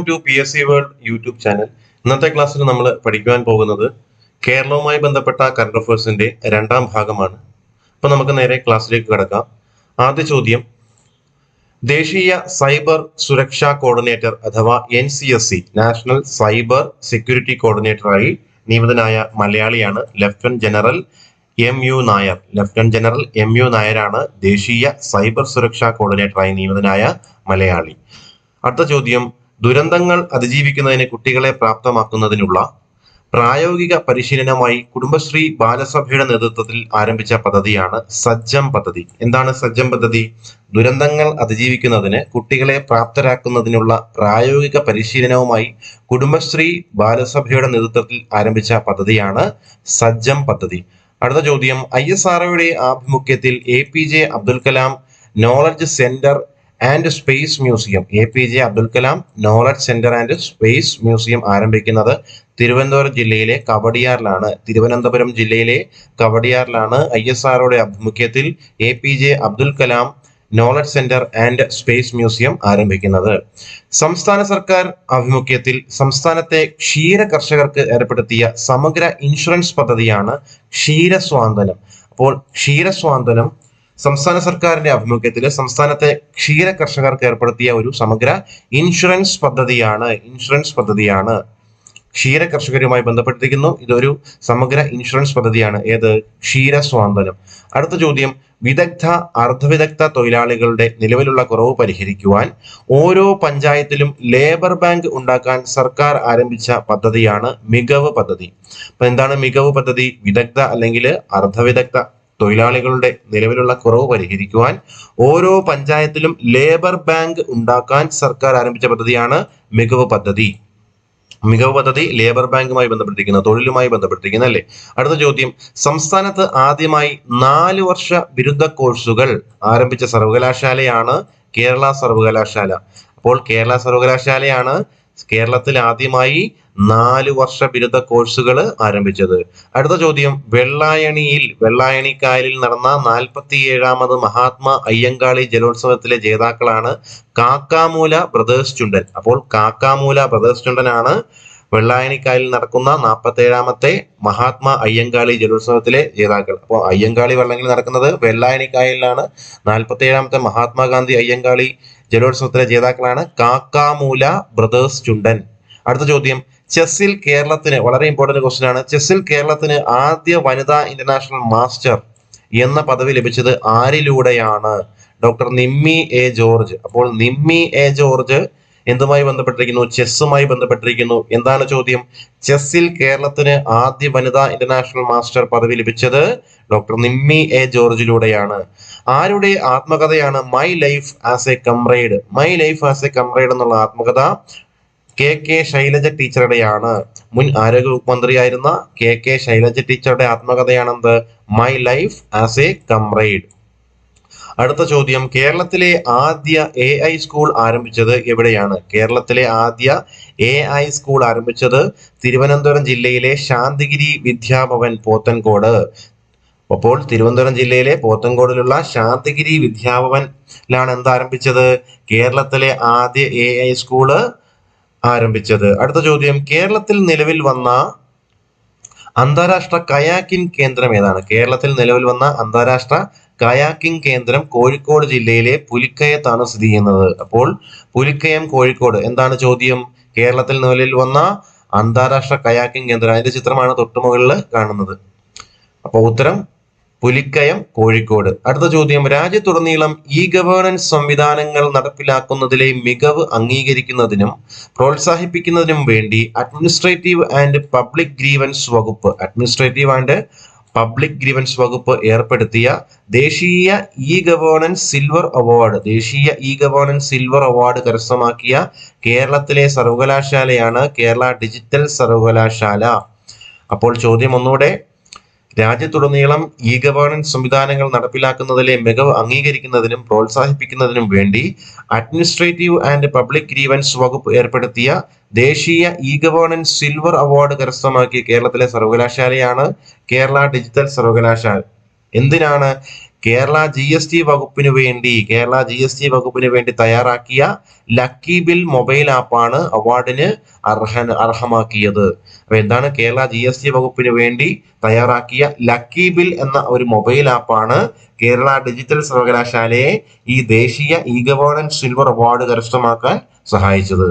To P S C world YouTube channel. ഇന്നത്തെ ക്ലാസ്സിൽ നമ്മൾ പഠിക്കുവാൻ പോകുന്നത് കേരളവുമായി ബന്ധപ്പെട്ട കറണ്ട് അഫയേഴ്സിന്റെ രണ്ടാം ഭാഗമാണ്. അപ്പൊ നമുക്ക് നേരെ ക്ലാസ്സിലേക്ക് കടക്കാം. ആദ്യ ചോദ്യം, ദേശീയ സൈബർ സുരക്ഷാ കോർഡിനേറ്റർ അഥവാ NCSC നാഷണൽ സൈബർ സെക്യൂരിറ്റി കോർഡിനേറ്ററായി നിയമിതനായ മലയാളിയാണ് lieutenant general MU Nair. Lieutenant general MU നായരാണ് ദേശീയ സൈബർ സുരക്ഷാ കോർഡിനേറ്ററായി നിയമിതനായ മലയാളി. അടുത്ത ചോദ്യം, ദുരന്തങ്ങൾ അതിജീവിക്കുന്നതിന് കുട്ടികളെ പ്രാപ്തമാക്കുന്നതിനുള്ള പ്രായോഗിക പരിശീലനമായി കുടുംബശ്രീ ബാലസഭയുടെ നേതൃത്വത്തിൽ ആരംഭിച്ച പദ്ധതിയാണ് സജ്ജം പദ്ധതി. എന്താണ് സജ്ജം പദ്ധതി? ദുരന്തങ്ങൾ അതിജീവിക്കുന്നതിന് കുട്ടികളെ പ്രാപ്തരാക്കുന്നതിനുള്ള പ്രായോഗിക പരിശീലനവുമായി കുടുംബശ്രീ ബാലസഭയുടെ നേതൃത്വത്തിൽ ആരംഭിച്ച പദ്ധതിയാണ് സജ്ജം പദ്ധതി. അടുത്ത ചോദ്യം, ISROയുടെ ആഭിമുഖ്യത്തിൽ APJ Abdul Kalam knowledge centre and space museum APJ Abdul Kalam knowledge centre and space museum ആരംഭിക്കുന്നത് തിരുവനന്തപുരം ജില്ലയിലെ കവടിയാറിലാണ്. തിരുവനന്തപുരം ജില്ലയിലെ കവടിയാറിലാണ് ISROയുടെ ആഭിമുഖ്യത്തിൽ APJ Abdul Kalam knowledge centre and space museum ആരംഭിക്കുന്നത്. സംസ്ഥാന സർക്കാർ ആഭിമുഖ്യത്തിൽ സംസ്ഥാനത്തെ ക്ഷീര കർഷകർക്ക് ഏർപ്പെടുത്തിയ സമഗ്ര ഇൻഷുറൻസ് പദ്ധതിയാണ് ക്ഷീരസ്വാന്തനം. അപ്പോൾ ക്ഷീരസ്വാന്തനം സംസ്ഥാന സർക്കാരിന്റെ ആഭിമുഖ്യത്തിൽ സംസ്ഥാനത്തെ ക്ഷീര കർഷകർക്ക് ഏർപ്പെടുത്തിയ ഒരു സമഗ്ര ഇൻഷുറൻസ് പദ്ധതിയാണ്. ക്ഷീര കർഷകരുമായി ബന്ധപ്പെട്ടിരിക്കുന്നു. ഇതൊരു സമഗ്ര ഇൻഷുറൻസ് പദ്ധതിയാണ്. ഏത്? ക്ഷീരസ്വാന്തനം. അടുത്ത ചോദ്യം, വിദഗ്ധ അർദ്ധവിദഗ്ധ തൊഴിലാളികളുടെ നിലവിലുള്ള കുറവ് പരിഹരിക്കുവാൻ ഓരോ പഞ്ചായത്തിലും ലേബർ ബാങ്ക് ഉണ്ടാക്കാൻ സർക്കാർ ആരംഭിച്ച പദ്ധതിയാണ് മികവ് പദ്ധതി. അപ്പൊ എന്താണ് മികവ് പദ്ധതി? വിദഗ്ധ അല്ലെങ്കിൽ അർദ്ധവിദഗ്ധ തൊഴിലാളികളുടെ നിലവിലുള്ള കുറവ് പരിഹരിക്കുവാൻ ഓരോ പഞ്ചായത്തിലും ലേബർ ബാങ്ക് ഉണ്ടാക്കാൻ സർക്കാർ ആരംഭിച്ച പദ്ധതിയാണ് മികവ് പദ്ധതി. മികവ് പദ്ധതി ലേബർ ബാങ്കുമായി ബന്ധപ്പെട്ടിരിക്കുന്ന, തൊഴിലുമായി ബന്ധപ്പെട്ടിരിക്കുന്ന അല്ലേ. അടുത്ത ചോദ്യം, സംസ്ഥാനത്ത് ആദ്യമായി 4 വർഷ ബിരുദ കോഴ്സുകൾ ആരംഭിച്ച സർവകലാശാലയാണ് കേരള സർവകലാശാല. അപ്പോൾ കേരള സർവകലാശാലയാണ് കേരളത്തിൽ ആദ്യമായി 4 വർഷ ബിരുദ കോഴ്സുകൾ ആരംഭിച്ചത്. അടുത്ത ചോദ്യം, വെള്ളായണിക്കായലിൽ നടന്ന 47ാമത് മഹാത്മാ അയ്യങ്കാളി ജലോത്സവത്തിലെ ജേതാക്കളാണ് കാക്കാമൂല ബ്രദേഴ്സ് ചുണ്ടൻ. അപ്പോൾ കാക്കാമൂല ബ്രദേഴ്സ് ചുണ്ടനാണ് വെള്ളായണിക്കായലിൽ നടക്കുന്ന 47ാമത്തെ മഹാത്മാ അയ്യങ്കാളി ജലോത്സവത്തിലെ ജേതാക്കൾ. അപ്പോൾ അയ്യങ്കാളി വള്ളംകളി നടക്കുന്നത് വെള്ളായണിക്കായലിലാണ്. 47ാമത്തെ മഹാത്മാഗാന്ധി അയ്യങ്കാളി ജലോത്സവത്തിലെ ജേതാക്കളാണ് കാക്കാമൂല ബ്രദേഴ്സ് ചുണ്ടൻ. അടുത്ത ചോദ്യം, ചെസ്സിൽ കേരളത്തിന്, വളരെ ഇമ്പോർട്ടന്റ് ക്വസ്റ്റ്യൻ ആണ്, ചെസ്സിൽ കേരളത്തിന് ആദ്യ വനിതാ ഇന്റർനാഷണൽ മാസ്റ്റർ എന്ന പദവി ലഭിച്ചത് ആരിലൂടെയാണ്? Doctor Nimmi A George. അപ്പോൾ നിമ്മി A ജോർജ് എന്തുമായി ബന്ധപ്പെട്ടിരിക്കുന്നു? ചെസ്സുമായി ബന്ധപ്പെട്ടിരിക്കുന്നു. എന്താണ് ചോദ്യം? ചെസ്സിൽ കേരളത്തിന് ആദ്യ വനിതാ ഇന്റർനാഷണൽ മാസ്റ്റർ പദവി ലഭിച്ചത് ഡോക്ടർ നിമ്മി A ജോർജിലൂടെയാണ്. ആരുടെ ആത്മകഥയാണ് my life as a comrade? My life as a comrade എന്നുള്ള ആത്മകഥ KK ശൈലജ ടീച്ചറുടെയാണ്. മുൻ ആരോഗ്യ മന്ത്രിയായിരുന്ന KK ശൈലജ ടീച്ചറുടെ ആത്മകഥയാണെന്ത്? My life as a comrade. അടുത്ത ചോദ്യം, കേരളത്തിലെ ആദ്യ AI സ്കൂൾ ആരംഭിച്ചത് എവിടെയാണ്? കേരളത്തിലെ ആദ്യ AI സ്കൂൾ ആരംഭിച്ചത് തിരുവനന്തപുരം ജില്ലയിലെ ശാന്തിഗിരി വിദ്യാഭവൻ പോത്തൻകോട്. അപ്പോൾ തിരുവനന്തപുരം ജില്ലയിലെ പോത്തൻകോടിലുള്ള ശാന്തിഗിരി വിദ്യാഭവനിലാണ് എന്താരംഭിച്ചത്? കേരളത്തിലെ ആദ്യ AI സ്കൂള് ആരംഭിച്ചത്. അടുത്ത ചോദ്യം, കേരളത്തിൽ നിലവിൽ വന്ന അന്താരാഷ്ട്ര കയാക്കിംഗ് കേന്ദ്രം ഏതാണ്? കേരളത്തിൽ നിലവിൽ വന്ന അന്താരാഷ്ട്ര കയാക്കിംഗ് കേന്ദ്രം കോഴിക്കോട് ജില്ലയിലെ പുലിക്കയത്താണ് സ്ഥിതി ചെയ്യുന്നത്. അപ്പോൾ പുലിക്കയം കോഴിക്കോട്. എന്താണ് ചോദ്യം? കേരളത്തിൽ നിലവിൽ വന്ന അന്താരാഷ്ട്ര കയാക്കിംഗ് കേന്ദ്രം, അതിന്റെ ചിത്രമാണ് തൊട്ടുമുകളിൽ കാണുന്നത്. അപ്പോൾ ഉത്തരം പുലിക്കയം കോഴിക്കോട്. അടുത്ത ചോദ്യം, രാജ്യത്തുടനീളം ഗവേണൻസ് സംവിധാനങ്ങൾ നടപ്പിലാക്കുന്നതിലെ മികവ് അംഗീകരിക്കുന്നതിനും പ്രോത്സാഹിപ്പിക്കുന്നതിനും വേണ്ടി അഡ്മിനിസ്ട്രേറ്റീവ് ആൻഡ് പബ്ലിക് ഗ്രീവൻസ് വകുപ്പ് ഏർപ്പെടുത്തിയ ദേശീയ ഗവേണൻസ് സിൽവർ അവാർഡ് കരസ്ഥമാക്കിയ കേരളത്തിലെ സർവകലാശാലയാണ് കേരള ഡിജിറ്റൽ സർവകലാശാല. അപ്പോൾ ചോദ്യം ഒന്നുകൂടെ, രാജ്യത്തുടനീളം ഗവേണൻസ് സംവിധാനങ്ങൾ നടപ്പിലാക്കുന്നതിലെ മികവ് അംഗീകരിക്കുന്നതിനും പ്രോത്സാഹിപ്പിക്കുന്നതിനും വേണ്ടി അഡ്മിനിസ്ട്രേറ്റീവ് ആൻഡ് പബ്ലിക് ഗ്രീവൻസ് വകുപ്പ് ഏർപ്പെടുത്തിയ ദേശീയ ഗവേണൻസ് സിൽവർ അവാർഡ് കരസ്ഥമാക്കിയ കേരളത്തിലെ സർവകലാശാലയാണ് കേരള ഡിജിറ്റൽ സർവകലാശാല. എന്തിനാണ്? കേരള GST വകുപ്പിന് വേണ്ടി തയ്യാറാക്കിയ ലക്കി ബിൽ മൊബൈൽ ആപ്പാണ് അവാർഡിന് അർഹമാക്കിയത്. അപ്പൊ എന്താണ്? കേരള GST വകുപ്പിന് വേണ്ടി തയ്യാറാക്കിയ ലക്കി ബിൽ എന്ന ഒരു മൊബൈൽ ആപ്പാണ് കേരള ഡിജിറ്റൽ സർവകലാശാലയെ ഈ ദേശീയ ഗവേണൻസ് സിൽവർ അവാർഡ് കരസ്ഥമാക്കാൻ സഹായിച്ചത്.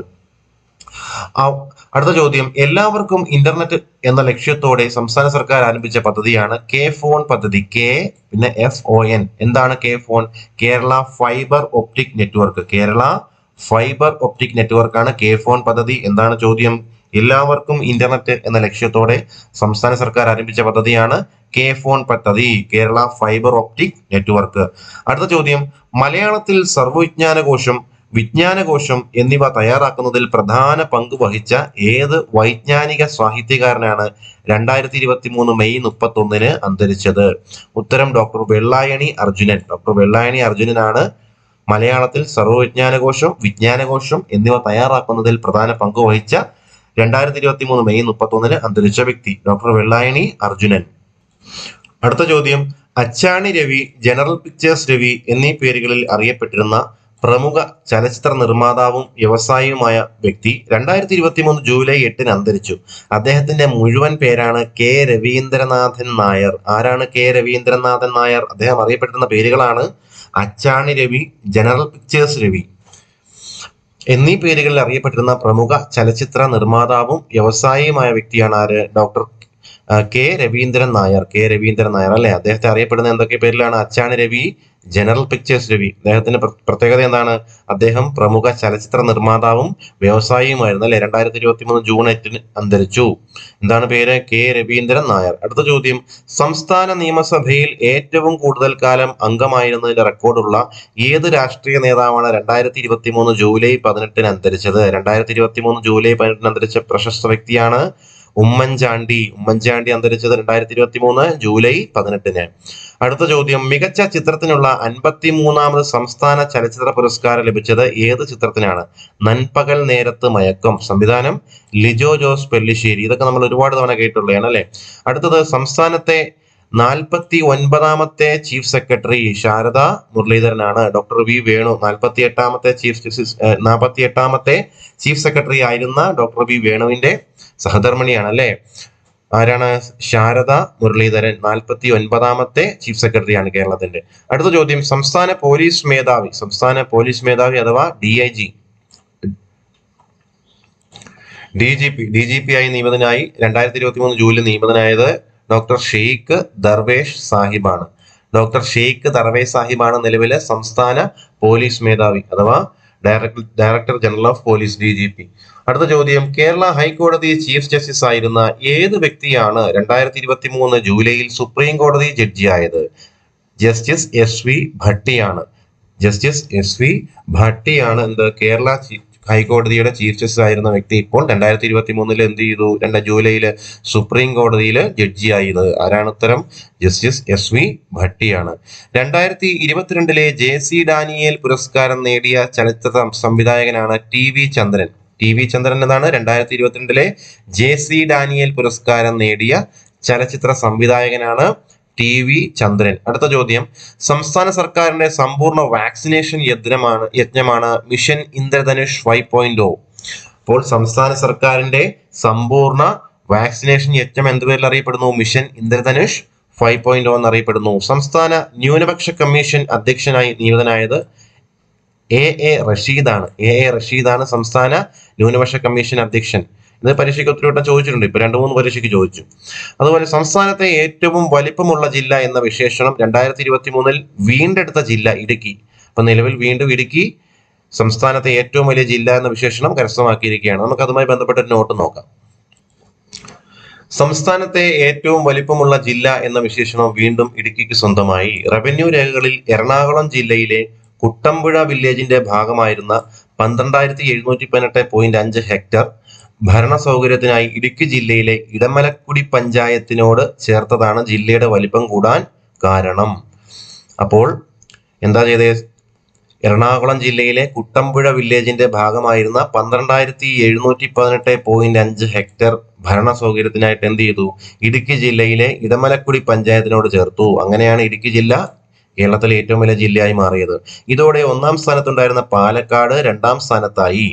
അടുത്ത ചോദ്യം, എല്ലാവർക്കും ഇന്റർനെറ്റ് എന്ന ലക്ഷ്യത്തോടെ സംസ്ഥാന സർക്കാർ ആരംഭിച്ച പദ്ധതിയാണ് കെ ഫോൺ പദ്ധതി. കെ പിന്നെ FON. എന്താണ് K phone? Kerala fibre optic network. Kerala fibre optic network ആണ് കെ ഫോൺ പദ്ധതി. എന്താണ് ചോദ്യം? എല്ലാവർക്കും ഇന്റർനെറ്റ് എന്ന ലക്ഷ്യത്തോടെ സംസ്ഥാന സർക്കാർ ആരംഭിച്ച പദ്ധതിയാണ് കെ ഫോൺ പദ്ധതി, കേരള ഫൈബർ ഒപ്റ്റിക് നെറ്റ്വർക്ക്. അടുത്ത ചോദ്യം, മലയാളത്തിൽ വിജ്ഞാനകോശം എന്നിവ തയ്യാറാക്കുന്നതിൽ പ്രധാന പങ്ക് വഹിച്ച ഏത് വൈജ്ഞാനിക സാഹിത്യകാരനാണ് 2023 മെയ് 31 അന്തരിച്ചത്? ഉത്തരം ഡോക്ടർ വെള്ളായണി അർജുനൻ. ഡോക്ടർ വെള്ളായണി അർജുനനാണ് മലയാളത്തിൽ വിജ്ഞാനകോശം എന്നിവ തയ്യാറാക്കുന്നതിൽ പ്രധാന പങ്ക് വഹിച്ച 2023 മെയ് 31 അന്തരിച്ച വ്യക്തി ഡോക്ടർ വെള്ളായണി അർജുനൻ. അടുത്ത ചോദ്യം, അച്ചാണി രവി, ജനറൽ പിക്ചേഴ്സ് രവി എന്നീ പേരുകളിൽ അറിയപ്പെട്ടിരുന്ന പ്രമുഖ ചലച്ചിത്ര നിർമ്മാതാവും വ്യവസായിയുമായ വ്യക്തി 2023 ജൂലൈ 8 അന്തരിച്ചു. അദ്ദേഹത്തിന്റെ മുഴുവൻ പേരാണ് കെ രവീന്ദ്രനാഥൻ നായർ. ആരാണ് കെ രവീന്ദ്രനാഥൻ നായർ? അദ്ദേഹം അറിയപ്പെട്ടിരുന്ന പേരുകളാണ് അച്ചാണി രവി, ജനറൽ പിക്ചേഴ്സ് രവി എന്നീ പേരുകളിൽ അറിയപ്പെട്ടിരുന്ന പ്രമുഖ ചലച്ചിത്ര നിർമ്മാതാവും വ്യവസായിയുമായ വ്യക്തിയാണ് ആര്? Doctor K Raveendran Nair. അല്ലെ? അദ്ദേഹത്തെ അറിയപ്പെടുന്ന എന്തൊക്കെ പേരിലാണ്? Achani Ravi, general pictures Ravi. അദ്ദേഹത്തിന്റെ പ്രത്യേകത എന്താണ്? അദ്ദേഹം പ്രമുഖ ചലച്ചിത്ര നിർമ്മാതാവും വ്യവസായിയുമായിരുന്നു. അല്ലെ? 2023 ജൂൺ 8 അന്തരിച്ചു. എന്താണ് പേര്? കെ രവീന്ദ്രൻ നായർ. അടുത്ത ചോദ്യം, സംസ്ഥാന നിയമസഭയിൽ ഏറ്റവും കൂടുതൽ കാലം അംഗമായിരുന്നതിന്റെ റെക്കോർഡുള്ള ഏത് രാഷ്ട്രീയ നേതാവാണ് 2023 ജൂലൈ 18 അന്തരിച്ചത്? 2023 ജൂലൈ 18 അന്തരിച്ച പ്രശസ്ത വ്യക്തിയാണ് ഉമ്മൻചാണ്ടി. അന്തരിച്ചത് 2023 ജൂലൈ 18. അടുത്ത ചോദ്യം, മികച്ച ചിത്രത്തിനുള്ള 53ാമത് സംസ്ഥാന ചലച്ചിത്ര പുരസ്കാരം ലഭിച്ചത് ഏത് ചിത്രത്തിനാണ്? നൻപകൽ നേരത്ത് മയക്കം. സംവിധാനം ലിജോ ജോസ് പെല്ലിശ്ശേരി. ഇതൊക്കെ നമ്മൾ ഒരുപാട് തവണ കേട്ടുള്ളതാണ് അല്ലെ? അടുത്തത്, സംസ്ഥാനത്തെ 49ാമത്തെ ചീഫ് സെക്രട്ടറി ശാരദ മുരളീധരനാണ്. ഡോക്ടർ വി വേണു 48ാമത്തെ ചീഫ് സെക്രട്ടറി ആയിരുന്ന ഡോക്ടർ വി വേണുവിന്റെ സഹധർമ്മിണിയാണ് അല്ലെ? ആരാണ്? ശാരദ മുരളീധരൻ 49ാമത്തെ ചീഫ് സെക്രട്ടറിയാണ് കേരളത്തിന്റെ. അടുത്ത ചോദ്യം, സംസ്ഥാന പോലീസ് മേധാവി അഥവാ DGP ആയി നിയമിതനായി 2023 ജൂലൈ നിയമിതനായത് ഡോക്ടർ ഷെയ്ഖ് ദർവേഷ് സാഹിബാണ്. നിലവിലെ സംസ്ഥാന പോലീസ് മേധാവി അഥവാ director general of police DGP. അടുത്ത ചോദ്യം, കേരള ഹൈക്കോടതി ചീഫ് ജസ്റ്റിസ് ആയിരുന്ന ഏത് വ്യക്തിയാണ് 2023 ജൂലൈയിൽ സുപ്രീം കോടതി ജഡ്ജിയായത്? ജസ്റ്റിസ് SV ഭട്ടിയാണ് കേരള ഹൈക്കോടതിയുടെ ചീഫ് ജസ്റ്റിസ് ആയിരുന്ന വ്യക്തി ഇപ്പോൾ 2023 എന്ത് ചെയ്തു? ജൂലൈയില് സുപ്രീം കോടതിയിൽ ജഡ്ജിയായത് ആരാണ്? ഉത്തരം ജസ്റ്റിസ് SV ഭട്ടിയാണ്. 2022 JC ഡാനിയേൽ പുരസ്കാരം നേടിയ ചലച്ചിത്ര സംവിധായകനാണ് TV ചന്ദ്രൻ. എന്നതാണ് 2022 JC ഡാനിയേൽ പുരസ്കാരം നേടിയ ചലച്ചിത്ര സംവിധായകനാണ് TV ചന്ദ്രൻ. അടുത്ത ചോദ്യം, സംസ്ഥാന സർക്കാരിന്റെ സമ്പൂർണ്ണ വാക്സിനേഷൻ യജ്ഞമാണ് മിഷൻ ഇന്ദ്രധനുഷ് 5.0. അപ്പോൾ സംസ്ഥാന സർക്കാരിന്റെ സമ്പൂർണ്ണ വാക്സിനേഷൻ യജ്ഞം എന്ത് പേരിൽ അറിയപ്പെടുന്നു? മിഷൻ ഇന്ദ്രധനുഷ് 5.0 എന്നറിയപ്പെടുന്നു. സംസ്ഥാന ന്യൂനപക്ഷ കമ്മീഷൻ അധ്യക്ഷനായി നിയമിതനായത് AA റഷീദാണ് സംസ്ഥാന ന്യൂനപക്ഷ കമ്മീഷൻ അധ്യക്ഷൻ. ഇത് പരീക്ഷയ്ക്ക് ഒത്തിരി വട്ടം ചോദിച്ചിട്ടുണ്ട്. ഇപ്പൊ 2-3 പരീക്ഷയ്ക്ക് ചോദിച്ചു. അതുപോലെ സംസ്ഥാനത്തെ ഏറ്റവും വലിപ്പമുള്ള ജില്ല എന്ന വിശേഷണം 2023 വീണ്ടെടുത്ത ജില്ല ഇടുക്കി. അപ്പൊ നിലവിൽ വീണ്ടും ഇടുക്കി സംസ്ഥാനത്തെ ഏറ്റവും വലിയ ജില്ല എന്ന വിശേഷണം കരസ്ഥമാക്കിയിരിക്കുകയാണ്. നമുക്ക് അതുമായി ബന്ധപ്പെട്ട ഒരു നോട്ട് നോക്കാം. സംസ്ഥാനത്തെ ഏറ്റവും വലിപ്പമുള്ള ജില്ല എന്ന വിശേഷണം വീണ്ടും ഇടുക്കിക്ക് സ്വന്തമായി. റവന്യൂ രേഖകളിൽ എറണാകുളം ജില്ലയിലെ കുട്ടമ്പുഴ വില്ലേജിന്റെ ഭാഗമായിരുന്ന 12,718.5 ഹെക്ടർ ഭരണ സൗകര്യത്തിനായി ഇടുക്കി ജില്ലയിലെ ഇടമലക്കുടി പഞ്ചായത്തിനോട് ചേർത്തതാണ് ജില്ലയുടെ വലിപ്പം കൂടാൻ കാരണം. അപ്പോൾ എന്താ ചെയ്തേ? എറണാകുളം ജില്ലയിലെ കുട്ടമ്പുഴ വില്ലേജിന്റെ ഭാഗമായിരുന്ന 12,718.5 ഹെക്ടർ ഭരണ സൗകര്യത്തിനായിട്ട് എന്ത് ചെയ്തു? ഇടുക്കി ജില്ലയിലെ ഇടമലക്കുടി പഞ്ചായത്തിനോട് ചേർത്തു. അങ്ങനെയാണ് ഇടുക്കി ജില്ല കേരളത്തിലെ ഏറ്റവും വലിയ ജില്ലയായി മാറിയത്. ഇതോടെ ഒന്നാം സ്ഥാനത്തുണ്ടായിരുന്ന പാലക്കാട് രണ്ടാം സ്ഥാനത്തായി.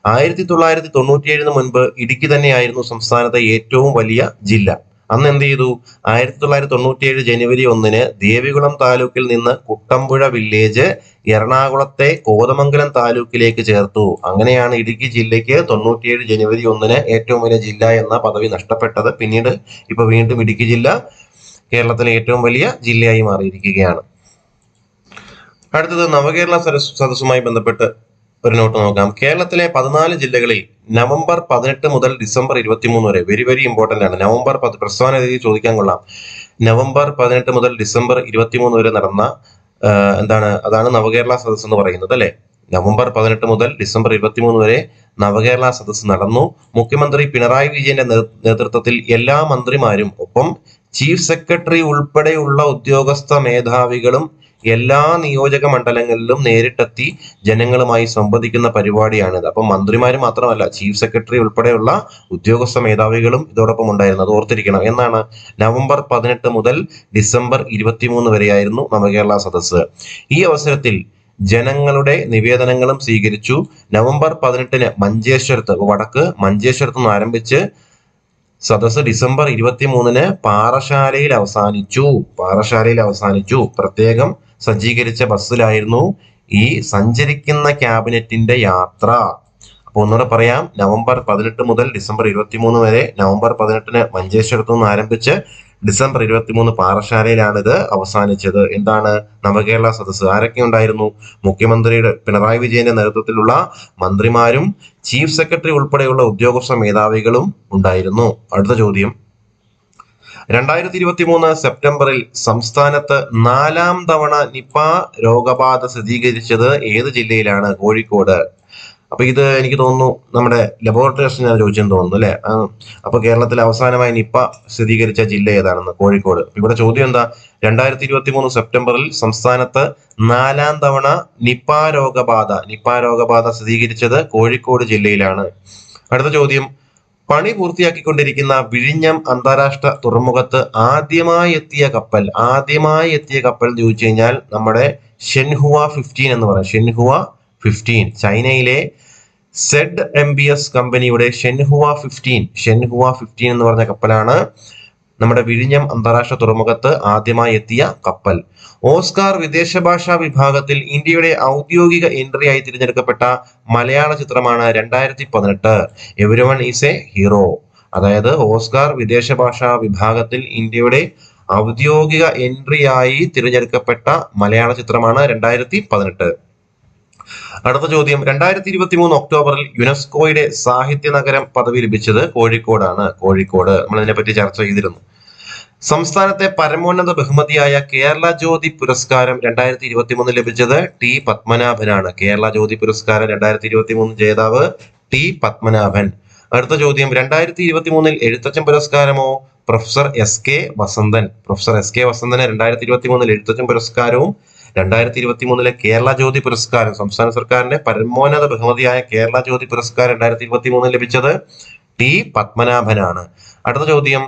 1997 മുൻപ് ഇടുക്കി തന്നെയായിരുന്നു സംസ്ഥാനത്തെ ഏറ്റവും വലിയ ജില്ല. അന്ന് എന്ത് ചെയ്തു? 1997 ജനുവരി 1 ദേവികുളം താലൂക്കിൽ നിന്ന് കുട്ടമ്പുഴ വില്ലേജ് എറണാകുളത്തെ കോതമംഗലം താലൂക്കിലേക്ക് ചേർത്തു. അങ്ങനെയാണ് ഇടുക്കി ജില്ലയ്ക്ക് 97 ജനുവരി 1 ഏറ്റവും വലിയ ജില്ല എന്ന പദവി നഷ്ടപ്പെട്ടത്. പിന്നീട് ഇപ്പൊ വീണ്ടും ഇടുക്കി ജില്ല കേരളത്തിലെ ഏറ്റവും വലിയ ജില്ലയായി മാറിയിരിക്കുകയാണ്. അടുത്തത് നവകേരള സദസ്സുമായി ബന്ധപ്പെട്ട് ഒരു നോട്ട് നോക്കാം. കേരളത്തിലെ 14 ജില്ലകളിൽ നവംബർ 18 മുതൽ ഡിസംബർ 23 വരെ, വെരി വെരി ഇമ്പോർട്ടന്റ് ആണ്. നവംബർ പ്രസ്ഥാന രീതി ചോദിക്കാൻ കൊള്ളാം. നവംബർ 18 മുതൽ ഡിസംബർ 23 വരെ നടന്ന അതാണ് നവകേരള സദസ്സ് എന്ന് പറയുന്നത് അല്ലെ. നവംബർ 18 മുതൽ ഡിസംബർ 23 വരെ നവകേരള സദസ്സ് നടന്നു. മുഖ്യമന്ത്രി പിണറായി വിജയന്റെ നേതൃത്വത്തിൽ എല്ലാ മന്ത്രിമാരും ഒപ്പം ചീഫ് സെക്രട്ടറി ഉൾപ്പെടെയുള്ള ഉദ്യോഗസ്ഥ മേധാവികളും എല്ലാ നിയോജക മണ്ഡലങ്ങളിലും നേരിട്ടെത്തി ജനങ്ങളുമായി സംവദിക്കുന്ന പരിപാടിയാണിത്. അപ്പം മന്ത്രിമാര് മാത്രമല്ല, ചീഫ് സെക്രട്ടറി ഉൾപ്പെടെയുള്ള ഉദ്യോഗസ്ഥ മേധാവികളും ഇതോടൊപ്പം ഉണ്ടായിരുന്നു. അത് ഓർത്തിരിക്കണം. എന്നാണ്? നവംബർ 18 മുതൽ ഡിസംബർ 23 വരെയായിരുന്നു നവകേരള സദസ്സ്. ഈ അവസരത്തിൽ ജനങ്ങളുടെ നിവേദനങ്ങളും സ്വീകരിച്ചു. നവംബർ 18 മഞ്ചേശ്വരത്ത്, വടക്ക് മഞ്ചേശ്വരത്ത് നിന്ന് ആരംഭിച്ച് സദസ്സ് ഡിസംബർ 23 പാറശാലയിൽ അവസാനിച്ചു. പ്രത്യേകം സജ്ജീകരിച്ച ബസ്സിലായിരുന്നു ഈ സഞ്ചരിക്കുന്ന ക്യാബിനറ്റിന്റെ യാത്ര. അപ്പൊ ഒന്നുകൂടെ പറയാം. നവംബർ 18 മുതൽ ഡിസംബർ 23 വരെ, നവംബർ 18 മഞ്ചേശ്വരത്ത് നിന്ന് ആരംഭിച്ച് ഡിസംബർ 23 പാറശാലയിലാണ് ഇത് അവസാനിച്ചത്. എന്താണ്? നവകേരള സദസ്സ്. ആരൊക്കെ ഉണ്ടായിരുന്നു? മുഖ്യമന്ത്രിയുടെ പിണറായി വിജയന്റെ നേതൃത്വത്തിലുള്ള മന്ത്രിമാരും ചീഫ് സെക്രട്ടറി ഉൾപ്പെടെയുള്ള ഉദ്യോഗസ്ഥ മേധാവികളും ഉണ്ടായിരുന്നു. അടുത്ത ചോദ്യം, 2023 സെപ്റ്റംബറിൽ സംസ്ഥാനത്ത് 4ാം തവണ നിപ രോഗബാധ സ്ഥിരീകരിച്ചത് ഏത് ജില്ലയിലാണ്? കോഴിക്കോട്. അപ്പൊ ഇത് എനിക്ക് തോന്നുന്നു നമ്മുടെ ലബോറട്ടറി ടെസ്റ്റ് ഞാൻ ചോദിച്ചെന്ന് തോന്നുന്നു അല്ലെ. അപ്പൊ കേരളത്തിൽ അവസാനമായി നിപ സ്ഥിരീകരിച്ച ജില്ല ഏതാണെന്ന്? കോഴിക്കോട്. ഇവിടെ ചോദ്യം എന്താ? 2023 സെപ്റ്റംബറിൽ സംസ്ഥാനത്ത് 4ാം തവണ നിപ രോഗബാധ സ്ഥിരീകരിച്ചത് കോഴിക്കോട് ജില്ലയിലാണ്. അടുത്ത ചോദ്യം, പണി പൂർത്തിയാക്കിക്കൊണ്ടിരിക്കുന്ന വിഴിഞ്ഞം അന്താരാഷ്ട്ര തുറമുഖത്ത് ആദ്യമായി എത്തിയ കപ്പൽ എന്ന് ചോദിച്ചു കഴിഞ്ഞാൽ നമ്മുടെ ഷെൻഹുവ 15 എന്ന് പറയാം. ഷെൻഹുവ 15 ചൈനയിലെ ZMBS കമ്പനിയുടെ ഷെൻഹുവ 15 എന്ന് പറഞ്ഞ കപ്പലാണ് നമ്മുടെ വിഴിഞ്ഞം അന്താരാഷ്ട്ര തുറമുഖത്ത് ആദ്യമായി എത്തിയ കപ്പൽ. ഓസ്കാർ വിദേശ ഭാഷാ വിഭാഗത്തിൽ ഇന്ത്യയുടെ ഔദ്യോഗിക എൻട്രി ആയി തിരഞ്ഞെടുക്കപ്പെട്ട മലയാള ചിത്രമാണ് 2018 എവരിവൺ ഈസ് എ ഹീറോ. അതായത് ഓസ്കാർ വിദേശ ഭാഷാ വിഭാഗത്തിൽ ഇന്ത്യയുടെ ഔദ്യോഗിക എൻട്രി ആയി തിരഞ്ഞെടുക്കപ്പെട്ട മലയാള ചിത്രമാണ് 2018. അടുത്ത ചോദ്യം, 2023 ഒക്ടോബറിൽ യുനെസ്കോയുടെ സാഹിത്യ നഗരം പദവി ലഭിച്ചത് കോഴിക്കോടാണ്. നമ്മൾ ഇതിനെപ്പറ്റി ചർച്ച ചെയ്തിരുന്നു. സംസ്ഥാനത്തെ പരമോന്നത ബഹുമതിയായ കേരള ജ്യോതി പുരസ്കാരം 2023 ലഭിച്ചത് ടി പത്മനാഭനാണ്. കേരള ജ്യോതി പുരസ്കാരം 2023 ജേതാവ് ടി പത്മനാഭൻ. അടുത്ത ചോദ്യം, 2023 എഴുത്തച്ഛൻ പുരസ്കാരമോ? പ്രൊഫസർ എസ് കെ വസന്തന് 2023 എഴുത്തച്ഛൻ പുരസ്കാരവും 2023 കേരള ജ്യോതി പുരസ്കാരം, സംസ്ഥാന സർക്കാരിന്റെ പരമോന്നത ബഹുമതിയായ കേരള ജ്യോതി പുരസ്കാരം 2023 ലഭിച്ചത് ടി പത്മനാഭനാണ്. അടുത്ത ചോദ്യം,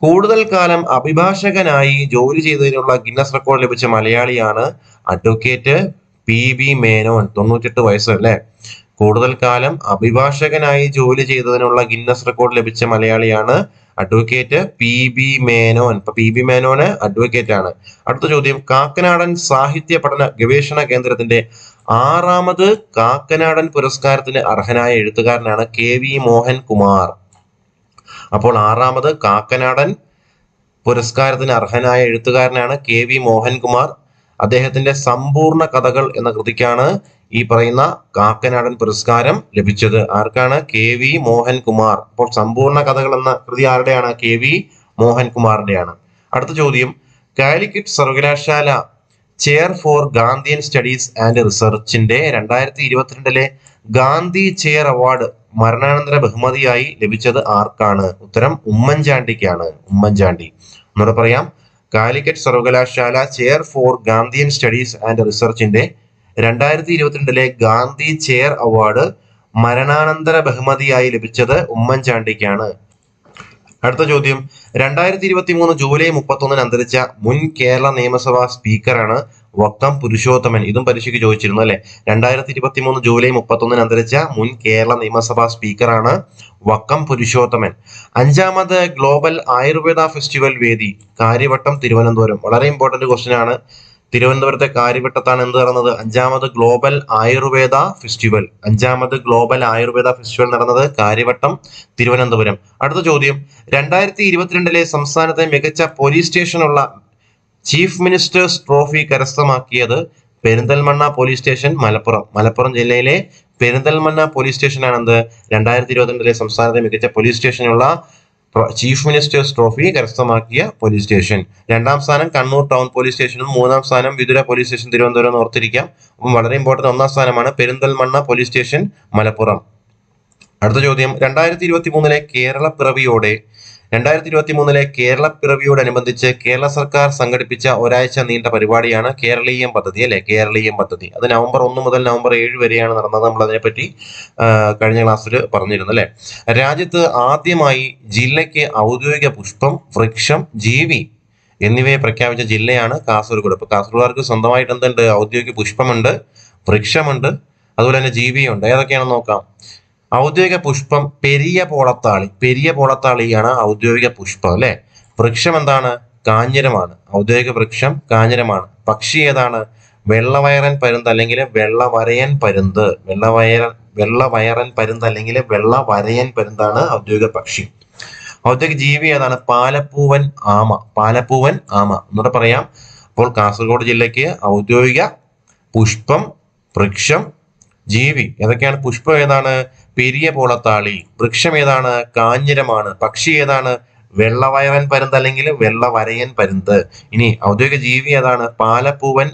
കൂടുതൽ കാലം അഭിഭാഷകനായി ജോലി ചെയ്തതിനുള്ള ഗിന്നസ് റെക്കോർഡ് ലഭിച്ച മലയാളിയാണ് അഡ്വക്കേറ്റ് PB മേനോൻ. 98 വയസ്സ് അല്ലെ. കൂടുതൽ കാലം അഭിഭാഷകനായി ജോലി ചെയ്തതിനുള്ള ഗിന്നസ് റെക്കോർഡ് ലഭിച്ച മലയാളിയാണ് അഡ്വക്കേറ്റ് PB മേനോൻ. ഇപ്പൊ PB മേനോന് അഡ്വക്കേറ്റ് ആണ്. അടുത്ത ചോദ്യം, കാക്കനാടൻ സാഹിത്യ പഠന ഗവേഷണ കേന്ദ്രത്തിന്റെ 6ാമത് കാക്കനാടൻ പുരസ്കാരത്തിന് അർഹനായ എഴുത്തുകാരനാണ് KV മോഹൻകുമാർ. അപ്പോൾ 6ാമത് കാക്കനാടൻ പുരസ്കാരത്തിന് അർഹനായ എഴുത്തുകാരനാണ് KV മോഹൻകുമാർ. അദ്ദേഹത്തിന്റെ സമ്പൂർണ്ണ കഥകൾ എന്ന കൃതിക്കാണ് ഈ പറയുന്ന കാക്കനാടൻ പുരസ്കാരം ലഭിച്ചത്. ആർക്കാണ്? KV മോഹൻകുമാർ. അപ്പോൾ സമ്പൂർണ്ണ കഥകൾ എന്ന കൃതി ആരുടെയാണ്? KV മോഹൻകുമാറിന്റെയാണ്. അടുത്ത ചോദ്യം, കാലിക്കറ്റ് സർവകലാശാല chair for Gandhian studies and റിസർച്ചിന്റെ 2022 ഗാന്ധി ചെയർ അവാർഡ് മരണാനന്തര ബഹുമതിയായി ലഭിച്ചത് ആർക്കാണ്? ഉത്തരം ഉമ്മൻചാണ്ടിക്കാണ്. ഉമ്മൻചാണ്ടി. എന്നോട് പറയാം, കാലിക്കറ്റ് സർവകലാശാല chair for Gandhian studies and റിസർച്ചിന്റെ 2022 ഗാന്ധി ചെയർ അവാർഡ് മരണാനന്തര ബഹുമതിയായി ലഭിച്ചത് ഉമ്മൻചാണ്ടിക്കാണ്. അടുത്ത ചോദ്യം, 2023 ജൂലൈ 31 അന്തരിച്ച മുൻ കേരള നിയമസഭാ സ്പീക്കറാണ് വക്കം പുരുഷോത്തമൻ. ഇതും പരീക്ഷയ്ക്ക് ചോദിച്ചിരുന്നു അല്ലെ. 2023 ജൂലൈ 31 അന്തരിച്ച മുൻ കേരള നിയമസഭാ സ്പീക്കറാണ് വക്കം പുരുഷോത്തമൻ. 5ാമത് ഗ്ലോബൽ ആയുർവേദ ഫെസ്റ്റിവൽ വേദി കാര്യവട്ടം തിരുവനന്തപുരം. വളരെ ഇമ്പോർട്ടന്റ് ക്വസ്റ്റ്യൻ ആണ്. തിരുവനന്തപുരത്തെ കാര്യവട്ടത്താണ് എന്ത് നടന്നത്? 5ാമത് ഗ്ലോബൽ ആയുർവേദ ഫെസ്റ്റിവൽ. 5ാമത് ഗ്ലോബൽ ആയുർവേദ ഫെസ്റ്റിവൽ നടന്നത് കാര്യവട്ടം തിരുവനന്തപുരം. അടുത്ത ചോദ്യം, 2022 സംസ്ഥാനത്തെ മികച്ച പോലീസ് സ്റ്റേഷനുള്ള ചീഫ് മിനിസ്റ്റേഴ്സ് ട്രോഫി കരസ്ഥമാക്കിയത് പെരിന്തൽമണ്ണ പോലീസ് സ്റ്റേഷൻ, മലപ്പുറം ജില്ലയിലെ പെരിന്തൽമണ്ണ പോലീസ് സ്റ്റേഷനാണ് എന്ത് 2022 സംസ്ഥാനത്തെ മികച്ച പോലീസ് സ്റ്റേഷനുള്ള ചീഫ് മിനിസ്റ്റേഴ്സ് ട്രോഫി കരസ്ഥമാക്കിയ പോലീസ് സ്റ്റേഷൻ. 2ാം സ്ഥാനം കണ്ണൂർ ടൗൺ പോലീസ് സ്റ്റേഷനും 3ാം സ്ഥാനം വിതുര പോലീസ് സ്റ്റേഷൻ തിരുവനന്തപുരം എന്ന് ഓർത്തിരിക്കാം. അപ്പം വളരെ ഇമ്പോർട്ടന്റ് 1ാം സ്ഥാനമാണ് പെരിന്തൽമണ്ണ പോലീസ് സ്റ്റേഷൻ, മലപ്പുറം. അടുത്ത ചോദ്യം, 2023 കേരള പിറവിയോടനുബന്ധിച്ച് കേരള സർക്കാർ സംഘടിപ്പിച്ച ഒരാഴ്ച നീണ്ട പരിപാടിയാണ് കേരളീയം പദ്ധതി അല്ലെ. കേരളീയം പദ്ധതി അത് നവംബർ 1 മുതൽ നവംബർ 7 വരെയാണ് നടന്നത്. നമ്മൾ അതിനെപ്പറ്റി കഴിഞ്ഞ ക്ലാസ്സിൽ പറഞ്ഞിരുന്നു അല്ലെ. രാജ്യത്ത് ആദ്യമായി ജില്ലയ്ക്ക് ഔദ്യോഗിക പുഷ്പം, വൃക്ഷം, ജീവി എന്നിവയെ പ്രഖ്യാപിച്ച ജില്ലയാണ് കാസർഗോഡ്. അപ്പൊ കാസർഗോഡുകാർക്ക് സ്വന്തമായിട്ട് എന്തുണ്ട്? ഔദ്യോഗിക പുഷ്പമുണ്ട്, വൃക്ഷമുണ്ട്, അതുപോലെ തന്നെ ജീവിയുണ്ട്. ഏതൊക്കെയാണെന്ന് നോക്കാം. ഔദ്യോഗിക പുഷ്പം പെരിയ പോളത്താളിയാണ് ഔദ്യോഗിക പുഷ്പം അല്ലെ. വൃക്ഷം എന്താണ്? കാഞ്ഞിരമാണ്. ഔദ്യോഗിക വൃക്ഷം കാഞ്ഞിരമാണ്. പക്ഷി ഏതാണ്? വെള്ളവയറൻ പരുന്ത് അല്ലെങ്കിൽ വെള്ളവരയൻ പരുന്ത്. വെള്ളവയറൻ പരുന്ത് അല്ലെങ്കിൽ വെള്ളവരയൻ പരുന്താണ് ഔദ്യോഗിക പക്ഷി. ഔദ്യോഗിക ജീവി ഏതാണ്? പാലപ്പൂവൻ ആമ. എന്നൂടെ പറയാം. അപ്പോൾ കാസർഗോഡ് ജില്ലയ്ക്ക് ഔദ്യോഗിക പുഷ്പം, വൃക്ഷം, ജീവി ഏതൊക്കെയാണ്? പുഷ്പം ഏതാണ്? പെരിയ പോളത്താളി. വൃക്ഷം ഏതാണ്? കാഞ്ഞിരമാണ്. പക്ഷി ഏതാണ്? വെള്ളവയറൻ പരുന്ത് അല്ലെങ്കിൽ വെള്ളവരയൻ പരുന്ത്. ഇനി ഔദ്യോഗിക ജീവി ഏതാണ്? പാലപ്പൂവൻ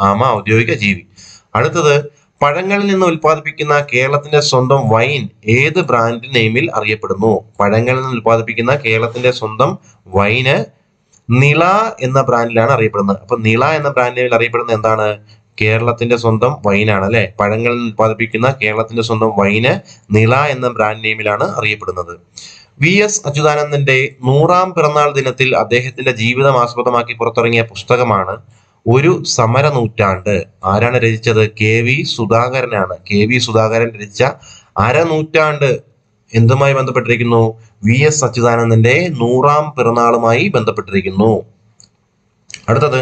ആമ ഔദ്യോഗിക ജീവി. അടുത്തത്, പഴങ്ങളിൽ നിന്ന് ഉൽപ്പാദിപ്പിക്കുന്ന കേരളത്തിന്റെ സ്വന്തം വൈൻ ഏത് ബ്രാൻഡ് നെയിമിൽ അറിയപ്പെടുന്നു? പഴങ്ങളിൽ നിന്ന് ഉൽപ്പാദിപ്പിക്കുന്ന കേരളത്തിന്റെ സ്വന്തം വൈന് നിള എന്ന ബ്രാൻഡിലാണ് അറിയപ്പെടുന്നത്. അപ്പൊ നിള എന്ന ബ്രാൻഡ് നെയിമിൽ അറിയപ്പെടുന്നത് എന്താണ്? കേരളത്തിന്റെ സ്വന്തം വൈനാണ് അല്ലെ. പഴങ്ങളിൽ ഉൽപ്പാദിപ്പിക്കുന്ന കേരളത്തിന്റെ സ്വന്തം വൈന് നിള എന്ന ബ്രാൻഡ് നെയിമിലാണ് അറിയപ്പെടുന്നത്. VS അച്യുതാനന്ദന്റെ 100ാം പിറന്നാൾ ദിനത്തിൽ അദ്ദേഹത്തിന്റെ ജീവിതം ആസ്പദമാക്കി പുറത്തിറങ്ങിയ പുസ്തകമാണ് ഒരു സമര നൂറ്റാണ്ട്. ആരാണ് രചിച്ചത്? KV സുധാകരനാണ്. KV സുധാകരൻ രചിച്ച അരനൂറ്റാണ്ട് എന്തുമായി ബന്ധപ്പെട്ടിരിക്കുന്നു? VS അച്യുതാനന്ദന്റെ 100ാം പിറന്നാളുമായി ബന്ധപ്പെട്ടിരിക്കുന്നു. അടുത്തത്,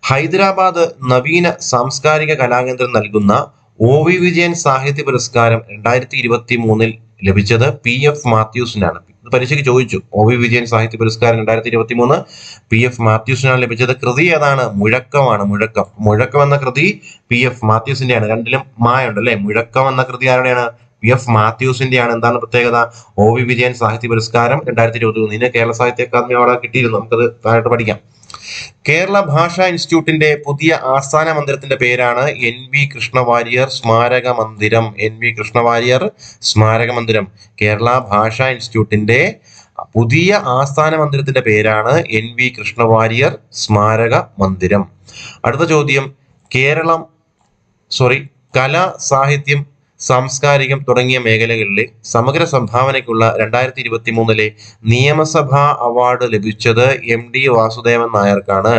ഹൈദരാബാദ് നവീന സാംസ്കാരിക കലാകേന്ദ്രം നൽകുന്ന OV വിജയൻ സാഹിത്യ പുരസ്കാരം 2023 ലഭിച്ചത് PF മാത്യൂസിനാണ്. ഇത് പരീക്ഷയ്ക്ക് ചോദിച്ചു. OV വിജയൻ സാഹിത്യ പുരസ്കാരം 2023 PF മാത്യൂസിനാണ് ലഭിച്ചത്. കൃതി ഏതാണ്? മുഴക്കമാണ്. മുഴക്കം എന്ന കൃതി PF മാത്യൂസിന്റെയാണ്. രണ്ടിലും മായുണ്ട് അല്ലെ. മുഴക്കം എന്ന കൃതി ആരുടെയാണ്? PF മാത്യൂസിന്റെയാണ്. എന്താണ് പ്രത്യേകത? OV വിജയൻ സാഹിത്യ പുരസ്കാരം 2023. ഇതിന് കേരള സാഹിത്യ അക്കാദമി അവാർഡ് കിട്ടിയിരുന്നു. നമുക്കത് താഴോട്ട് പഠിക്കാം. കേരള ഭാഷാ ഇൻസ്റ്റിറ്റ്യൂട്ടിന്റെ പുതിയ ആസ്ഥാന മന്ദിരത്തിന്റെ പേരാണ് NV കൃഷ്ണവാര്യർ സ്മാരക മന്ദിരം. NV കൃഷ്ണവാര്യർ സ്മാരക മന്ദിരം. കേരള ഭാഷാ ഇൻസ്റ്റിറ്റ്യൂട്ടിന്റെ പുതിയ ആസ്ഥാന മന്ദിരത്തിന്റെ പേരാണ് NV കൃഷ്ണവാര്യർ സ്മാരക മന്ദിരം. അടുത്ത ചോദ്യം, കല, സാഹിത്യം, സാംസ്കാരികം തുടങ്ങിയ മേഖലകളിലെ സമഗ്ര സംഭാവനയ്ക്കുള്ള 2023 നിയമസഭാ അവാർഡ് ലഭിച്ചത് MD വാസുദേവൻ നായർക്കാണ്.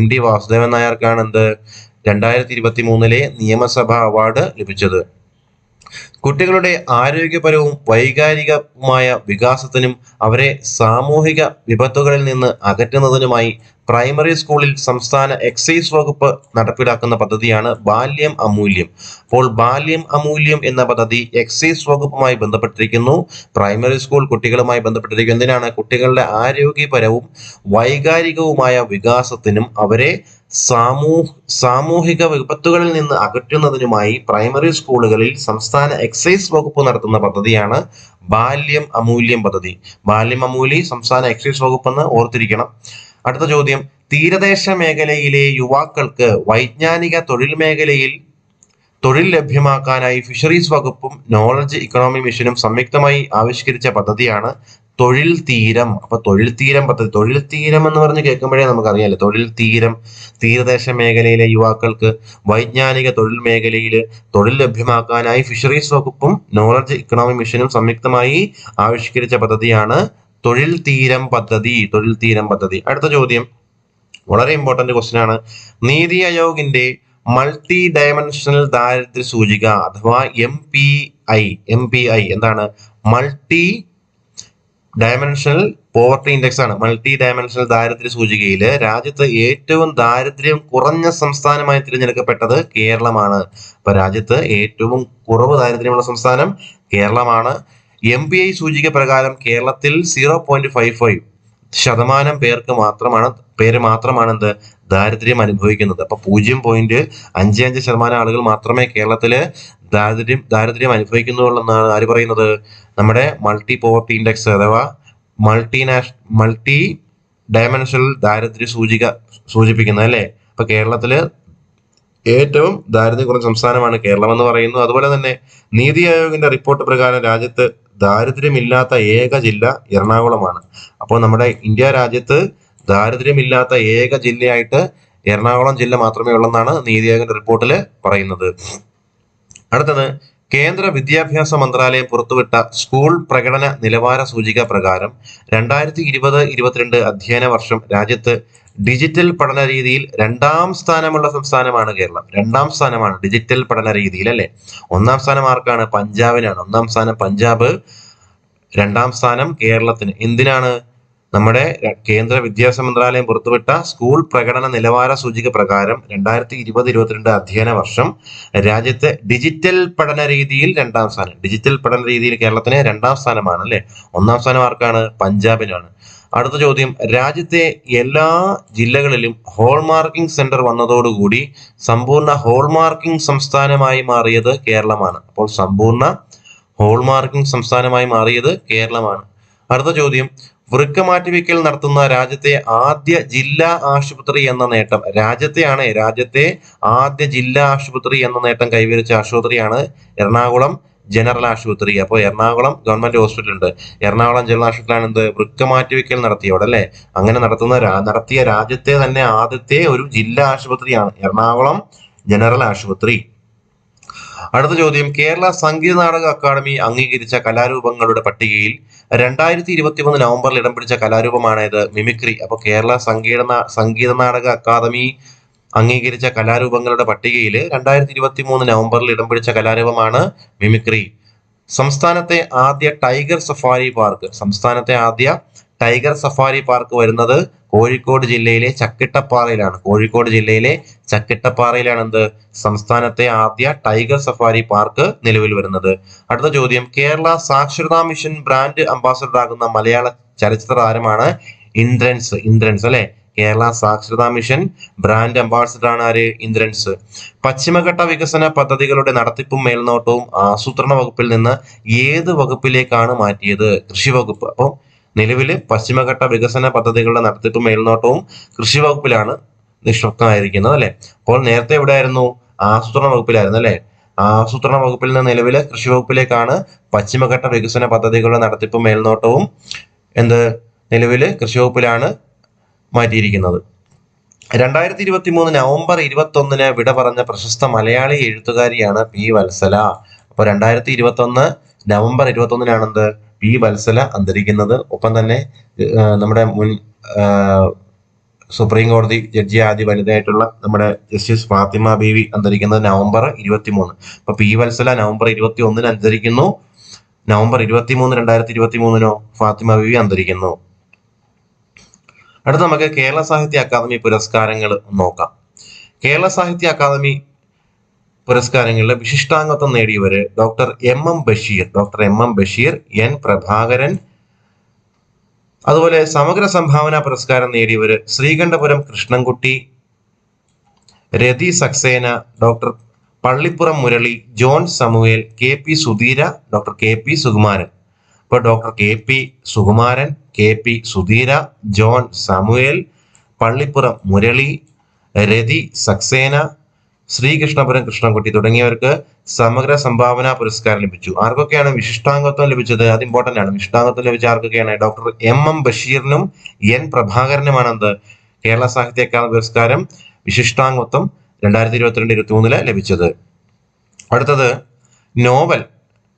MD വാസുദേവൻ നായർക്കാണ് എന്ത് 2023 നിയമസഭാ അവാർഡ് ലഭിച്ചത്. കുട്ടികളുടെ ആരോഗ്യപരവും വൈകാരികവുമായ വികാസത്തിനും അവരെ സാമൂഹിക വിപത്തുകളിൽ നിന്ന് അകറ്റുന്നതിനുമായി പ്രൈമറി സ്കൂളിൽ സംസ്ഥാന എക്സൈസ് വകുപ്പ് നടപ്പിലാക്കുന്ന പദ്ധതിയാണ് ബാല്യം അമൂല്യം. അപ്പോൾ ബാല്യം അമൂല്യം എന്ന പദ്ധതി എക്സൈസ് വകുപ്പുമായി ബന്ധപ്പെട്ടിരിക്കുന്നു. പ്രൈമറി സ്കൂൾ കുട്ടികളുമായി ബന്ധപ്പെട്ടിരിക്കുന്നു. എന്തിനാണ്? കുട്ടികളുടെ ആരോഗ്യപരവും വൈകാരികവുമായ വികാസത്തിനും അവരെ സാമൂഹിക വിപത്തുകളിൽ നിന്ന് അകറ്റുന്നതിനുമായി പ്രൈമറി സ്കൂളുകളിൽ സംസ്ഥാന എക്സൈസ് വകുപ്പ് നടത്തുന്ന പദ്ധതിയാണ് ബാല്യം അമൂല്യം പദ്ധതി. ബാല്യം അമൂല്യം സംസ്ഥാന എക്സൈസ് വകുപ്പ് എന്ന് ഓർത്തിരിക്കണം. അടുത്ത ചോദ്യം, തീരദേശ മേഖലയിലെ യുവാക്കൾക്ക് വൈജ്ഞാനിക തൊഴിൽ മേഖലയിൽ തൊഴിൽ ലഭ്യമാക്കാനായി ഫിഷറീസ് വകുപ്പും നോളജ് ഇക്കണോമി മിഷനും സംയുക്തമായി ആവിഷ്കരിച്ച പദ്ധതിയാണ് തൊഴിൽ തീരം. അപ്പൊ തൊഴിൽ തീരം പദ്ധതി, തൊഴിൽ തീരം എന്ന് പറഞ്ഞ് കേൾക്കുമ്പോഴേ നമുക്കറിയാലോ, തൊഴിൽ തീരം തീരദേശ മേഖലയിലെ യുവാക്കൾക്ക് വൈജ്ഞാനിക തൊഴിൽ മേഖലയിൽ തൊഴിൽ ലഭ്യമാക്കാനായി ഫിഷറീസ് വകുപ്പും നോളജ് ഇക്കണോമി മിഷനും സംയുക്തമായി ആവിഷ്കരിച്ച പദ്ധതിയാണ് തൊഴിൽ തീരം പദ്ധതി. അടുത്ത ചോദ്യം വളരെ ഇമ്പോർട്ടന്റ് ക്വസ്റ്റ്യൻ ആണ്. നീതി ആയോഗിന്റെ മൾട്ടി ഡയമെൻഷണൽ ദാരിദ്ര്യ സൂചിക അഥവാ MPI എന്താണ്? മൾട്ടി ഡയമെൻഷണൽ പോവർട്ടി ഇൻഡെക്സ് ആണ്. മൾട്ടി ഡയമെൻഷണൽ ദാരിദ്ര്യ സൂചികയിൽ രാജ്യത്ത് ഏറ്റവും ദാരിദ്ര്യം കുറഞ്ഞ സംസ്ഥാനമായി തിരഞ്ഞെടുക്കപ്പെട്ടത് കേരളമാണ്. അപ്പൊ രാജ്യത്ത് ഏറ്റവും കുറവ് ദാരിദ്ര്യമുള്ള സംസ്ഥാനം കേരളമാണ്. MPI സൂചിക പ്രകാരം കേരളത്തിൽ 0.55% പേര് മാത്രമാണ് എന്ത് ദാരിദ്ര്യം അനുഭവിക്കുന്നത്. അപ്പൊ 0.55% ആളുകൾ മാത്രമേ കേരളത്തില് ദാരിദ്ര്യം അനുഭവിക്കുന്നുള്ളൂ ആര് പറയുന്നത്? നമ്മുടെ മൾട്ടി പോവർട്ടി ഇൻഡെക്സ് അഥവാ മൾട്ടി ഡയമെൻഷണൽ ദാരിദ്ര്യ സൂചിക സൂചിപ്പിക്കുന്നത് അല്ലെ. അപ്പൊ കേരളത്തില് ഏറ്റവും ദാരിദ്ര്യം കുറഞ്ഞ സംസ്ഥാനമാണ് കേരളം എന്ന് പറയുന്നു. അതുപോലെ തന്നെ നീതി ആയോഗിന്റെ റിപ്പോർട്ട് പ്രകാരം രാജ്യത്ത് ദാരിദ്ര്യമില്ലാത്ത ഏക ജില്ല എറണാകുളമാണ്. അപ്പോൾ നമ്മുടെ ഇന്ത്യ രാജ്യത്ത് ദാരിദ്ര്യമില്ലാത്ത ഏക ജില്ലയായിട്ട് എറണാകുളം ജില്ല മാത്രമേ ഉള്ളെന്നാണ് നീതി ആയോഗിന്റെ റിപ്പോർട്ടിൽ പറയുന്നത്. അടുത്തത് കേന്ദ്ര വിദ്യാഭ്യാസ മന്ത്രാലയം പുറത്തുവിട്ട സ്കൂൾ പ്രകടന നിലവാര സൂചിക പ്രകാരം 2020-22 അധ്യയന വർഷം രാജ്യത്ത് ഡിജിറ്റൽ പഠന രീതിയിൽ 2ാം സ്ഥാനമുള്ള സംസ്ഥാനമാണ് കേരളം. 2ാം സ്ഥാനമാണ് ഡിജിറ്റൽ പഠന രീതിയിൽ അല്ലെ. 1ാം സ്ഥാനം ആർക്കാണ്? പഞ്ചാബിനാണ്. 1ാം സ്ഥാനം പഞ്ചാബ്, 2ാം സ്ഥാനം കേരളത്തിന്. എന്തിനാണ്? നമ്മുടെ കേന്ദ്ര വിദ്യാഭ്യാസ മന്ത്രാലയം പുറത്തുവിട്ട സ്കൂൾ പ്രകടന നിലവാര സൂചിക പ്രകാരം 2020-22 അധ്യയന വർഷം രാജ്യത്തെ ഡിജിറ്റൽ പഠന രീതിയിൽ 2ാം സ്ഥാനം. ഡിജിറ്റൽ പഠന രീതിയിൽ കേരളത്തിന് 2ാം സ്ഥാനമാണ് അല്ലെ. 1ാം സ്ഥാനം ആർക്കാണ്? പഞ്ചാബിനാണ്. അടുത്ത ചോദ്യം, രാജ്യത്തെ എല്ലാ ജില്ലകളിലും ഹോൾമാർക്കിംഗ് സെന്റർ വന്നതോടുകൂടി സമ്പൂർണ്ണ ഹോൾമാർക്കിംഗ് സംസ്ഥാനമായി മാറിയത് കേരളമാണ്. അപ്പോൾ സമ്പൂർണ്ണ ഹോൾമാർക്കിംഗ് സംസ്ഥാനമായി മാറിയത് കേരളമാണ്. അടുത്ത ചോദ്യം, വൃക്ക മാറ്റിവെക്കൽ നടത്തുന്ന രാജ്യത്തെ ആദ്യ ജില്ലാ ആശുപത്രി എന്ന നേട്ടം രാജ്യത്തെ ആദ്യ ജില്ലാ ആശുപത്രി എന്ന നേട്ടം കൈവരിച്ച ആശുപത്രിയാണ് എറണാകുളം ജനറൽ ആശുപത്രി. അപ്പോൾ എറണാകുളം ഗവൺമെന്റ് ഹോസ്പിറ്റൽ ഉണ്ട്. എറണാകുളം ജനറൽ ആശുപത്രിയാണ് എന്ത്? വൃക്ക മാറ്റിവെക്കൽ നടത്തിയോടെ അല്ലെ. അങ്ങനെ നടത്തിയ രാജ്യത്തെ തന്നെ ആദ്യത്തെ ഒരു ജില്ലാ ആശുപത്രിയാണ് എറണാകുളം ജനറൽ ആശുപത്രി. അടുത്ത ചോദ്യം, കേരള സംഗീത നാടക അക്കാദമി അംഗീകരിച്ച കലാരൂപങ്ങളുടെ പട്ടികയിൽ 2023 നവംബറിൽ ഇടം പിടിച്ച കലാരൂപമാണേത്? മിമിക്രി. അപ്പൊ കേരള സംഗീത നാടക അക്കാദമി അംഗീകരിച്ച കലാരൂപങ്ങളുടെ പട്ടികയിൽ 2023 നവംബറിൽ ഇടം പിടിച്ച കലാരൂപമാണ് മിമിക്രി. സംസ്ഥാനത്തെ ആദ്യ ടൈഗർ സഫാരി പാർക്ക് വരുന്നത് കോഴിക്കോട് ജില്ലയിലെ ചക്കിട്ടപ്പാറയിലാണ്. എന്ത്? സംസ്ഥാനത്തെ ആദ്യ ടൈഗർ സഫാരി പാർക്ക് നിലവിൽ വരുന്നത്. അടുത്ത ചോദ്യം, കേരള സാക്ഷരതാ മിഷൻ ബ്രാൻഡ് അംബാസഡർ ആകുന്ന മലയാള ചലച്ചിത്ര താരമാണ് ഇന്ദ്രൻസ് അല്ലെ. കേരള സാക്ഷരതാ മിഷൻ ബ്രാൻഡ് അംബാസഡർ ആണ് ആര്? ഇന്ദ്രൻസ്. പശ്ചിമഘട്ട വികസന പദ്ധതികളുടെ നടത്തിപ്പും മേൽനോട്ടവും ആസൂത്രണ വകുപ്പിൽ നിന്ന് ഏത് വകുപ്പിലേക്കാണ് മാറ്റിയത്? കൃഷി വകുപ്പ്. അപ്പം നിലവില് പശ്ചിമഘട്ട വികസന പദ്ധതികളുടെ നടത്തിപ്പും മേൽനോട്ടവും കൃഷി വകുപ്പിലാണ് നിക്ഷിപ്തമായിരിക്കുന്നത് അല്ലെ. അപ്പോൾ നേരത്തെ എവിടെയായിരുന്നു? ആസൂത്രണ വകുപ്പിലായിരുന്നു അല്ലെ. ആസൂത്രണ വകുപ്പിൽ നിന്ന് നിലവിലെ കൃഷി വകുപ്പിലേക്കാണ് പശ്ചിമഘട്ട വികസന പദ്ധതികളുടെ നടത്തിപ്പും മേൽനോട്ടവും നിലവില് കൃഷി വകുപ്പിലാണ് മാറ്റിയിരിക്കുന്നത്. 2023 നവംബർ 21 വിട പറഞ്ഞ പ്രശസ്ത മലയാളി എഴുത്തുകാരിയാണ് പി വത്സല. അപ്പൊ 2021 നവംബർ 21 പി വത്സല അന്തരിക്കുന്നത്. ഒപ്പം തന്നെ നമ്മുടെ മുൻ സുപ്രീം കോടതി ജഡ്ജി ആദ്യ വനിതയായിട്ടുള്ള നമ്മുടെ ജസ്റ്റിസ് ഫാത്തിമ ബീവി അന്തരിക്കുന്നത് നവംബർ 23. അപ്പൊ പി വത്സല നവംബർ 21 അന്തരിക്കുന്നു. നവംബർ 23 2023 ഫാത്തിമ ബീവി അന്തരിക്കുന്നു. അടുത്ത നമുക്ക് കേരള സാഹിത്യ അക്കാദമി പുരസ്കാരങ്ങൾ നോക്കാം. കേരള സാഹിത്യ അക്കാദമി പുരസ്കാരങ്ങളിൽ വിശിഷ്ടാംഗത്വം നേടിയവര് doctor M M Basheer, N Prabhakaran. അതുപോലെ സമഗ്ര സംഭാവന പുരസ്കാരം നേടിയവര് Sreekandapuram Krishnankutty, Rathi Saxena, doctor Pallippuram Murali, John Samuel, K P Sudheera, doctor K P Sukumaran. ഇപ്പൊ doctor K P Sukumaran, K P Sudheera, John Samuel, Pallippuram Murali, രതി സക്സേന, ശ്രീകൃഷ്ണപുരം കൃഷ്ണൻകുട്ടി തുടങ്ങിയവർക്ക് സമഗ്ര സംഭാവന പുരസ്കാരം ലഭിച്ചു. ആർക്കൊക്കെയാണ് വിശിഷ്ടാംഗത്വം ലഭിച്ചത്? അത് ഇമ്പോർട്ടന്റ് ആണ്. വിശിഷ്ടാംഗത്വം ലഭിച്ച ആർക്കൊക്കെയാണ്? ഡോക്ടർ എം എം ബഷീറിനും എൻ പ്രഭാകരനുമാണ് കേരള സാഹിത്യ അക്കാദമി പുരസ്കാരം വിശിഷ്ടാംഗത്വം 2022-23 ലഭിച്ചത്. അടുത്തത് നോവൽ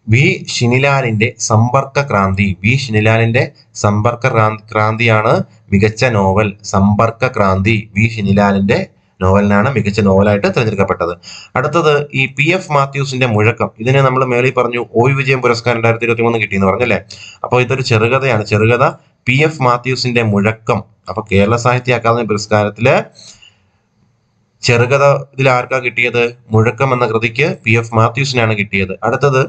വി ഷിനിലാലിന്റെ സമ്പർക്ക ക്രാന്തി. വി ഷിനിലാലിന്റെ സമ്പർക്ക ക്രാന്തിയാണ് മികച്ച നോവൽ. സമ്പർക്ക ക്രാന്തി വി ഷിനിലാലിന്റെ നോവലിനാണ് മികച്ച നോവലായിട്ട് തിരഞ്ഞെടുക്കപ്പെട്ടത്. അടുത്തത് ഈ PF മാത്യൂസിന്റെ മുഴക്കം. ഇതിനെ നമ്മൾ മേളിൽ പറഞ്ഞു OV വിജയൻ പുരസ്കാരം 2023 കിട്ടിയെന്ന് പറഞ്ഞല്ലേ. അപ്പോൾ ഇതൊരു ചെറുകഥയാണ്. ചെറുകഥ PF മാത്യൂസിന്റെ മുഴക്കം. അപ്പൊ കേരള സാഹിത്യ അക്കാദമി പുരസ്കാരത്തില് ചെറുകഥ ഇതിൽ ആർക്കാ കിട്ടിയത്? മുഴക്കം എന്ന കൃതിക്ക് PF മാത്യൂസിനാണ് കിട്ടിയത്. അടുത്തത്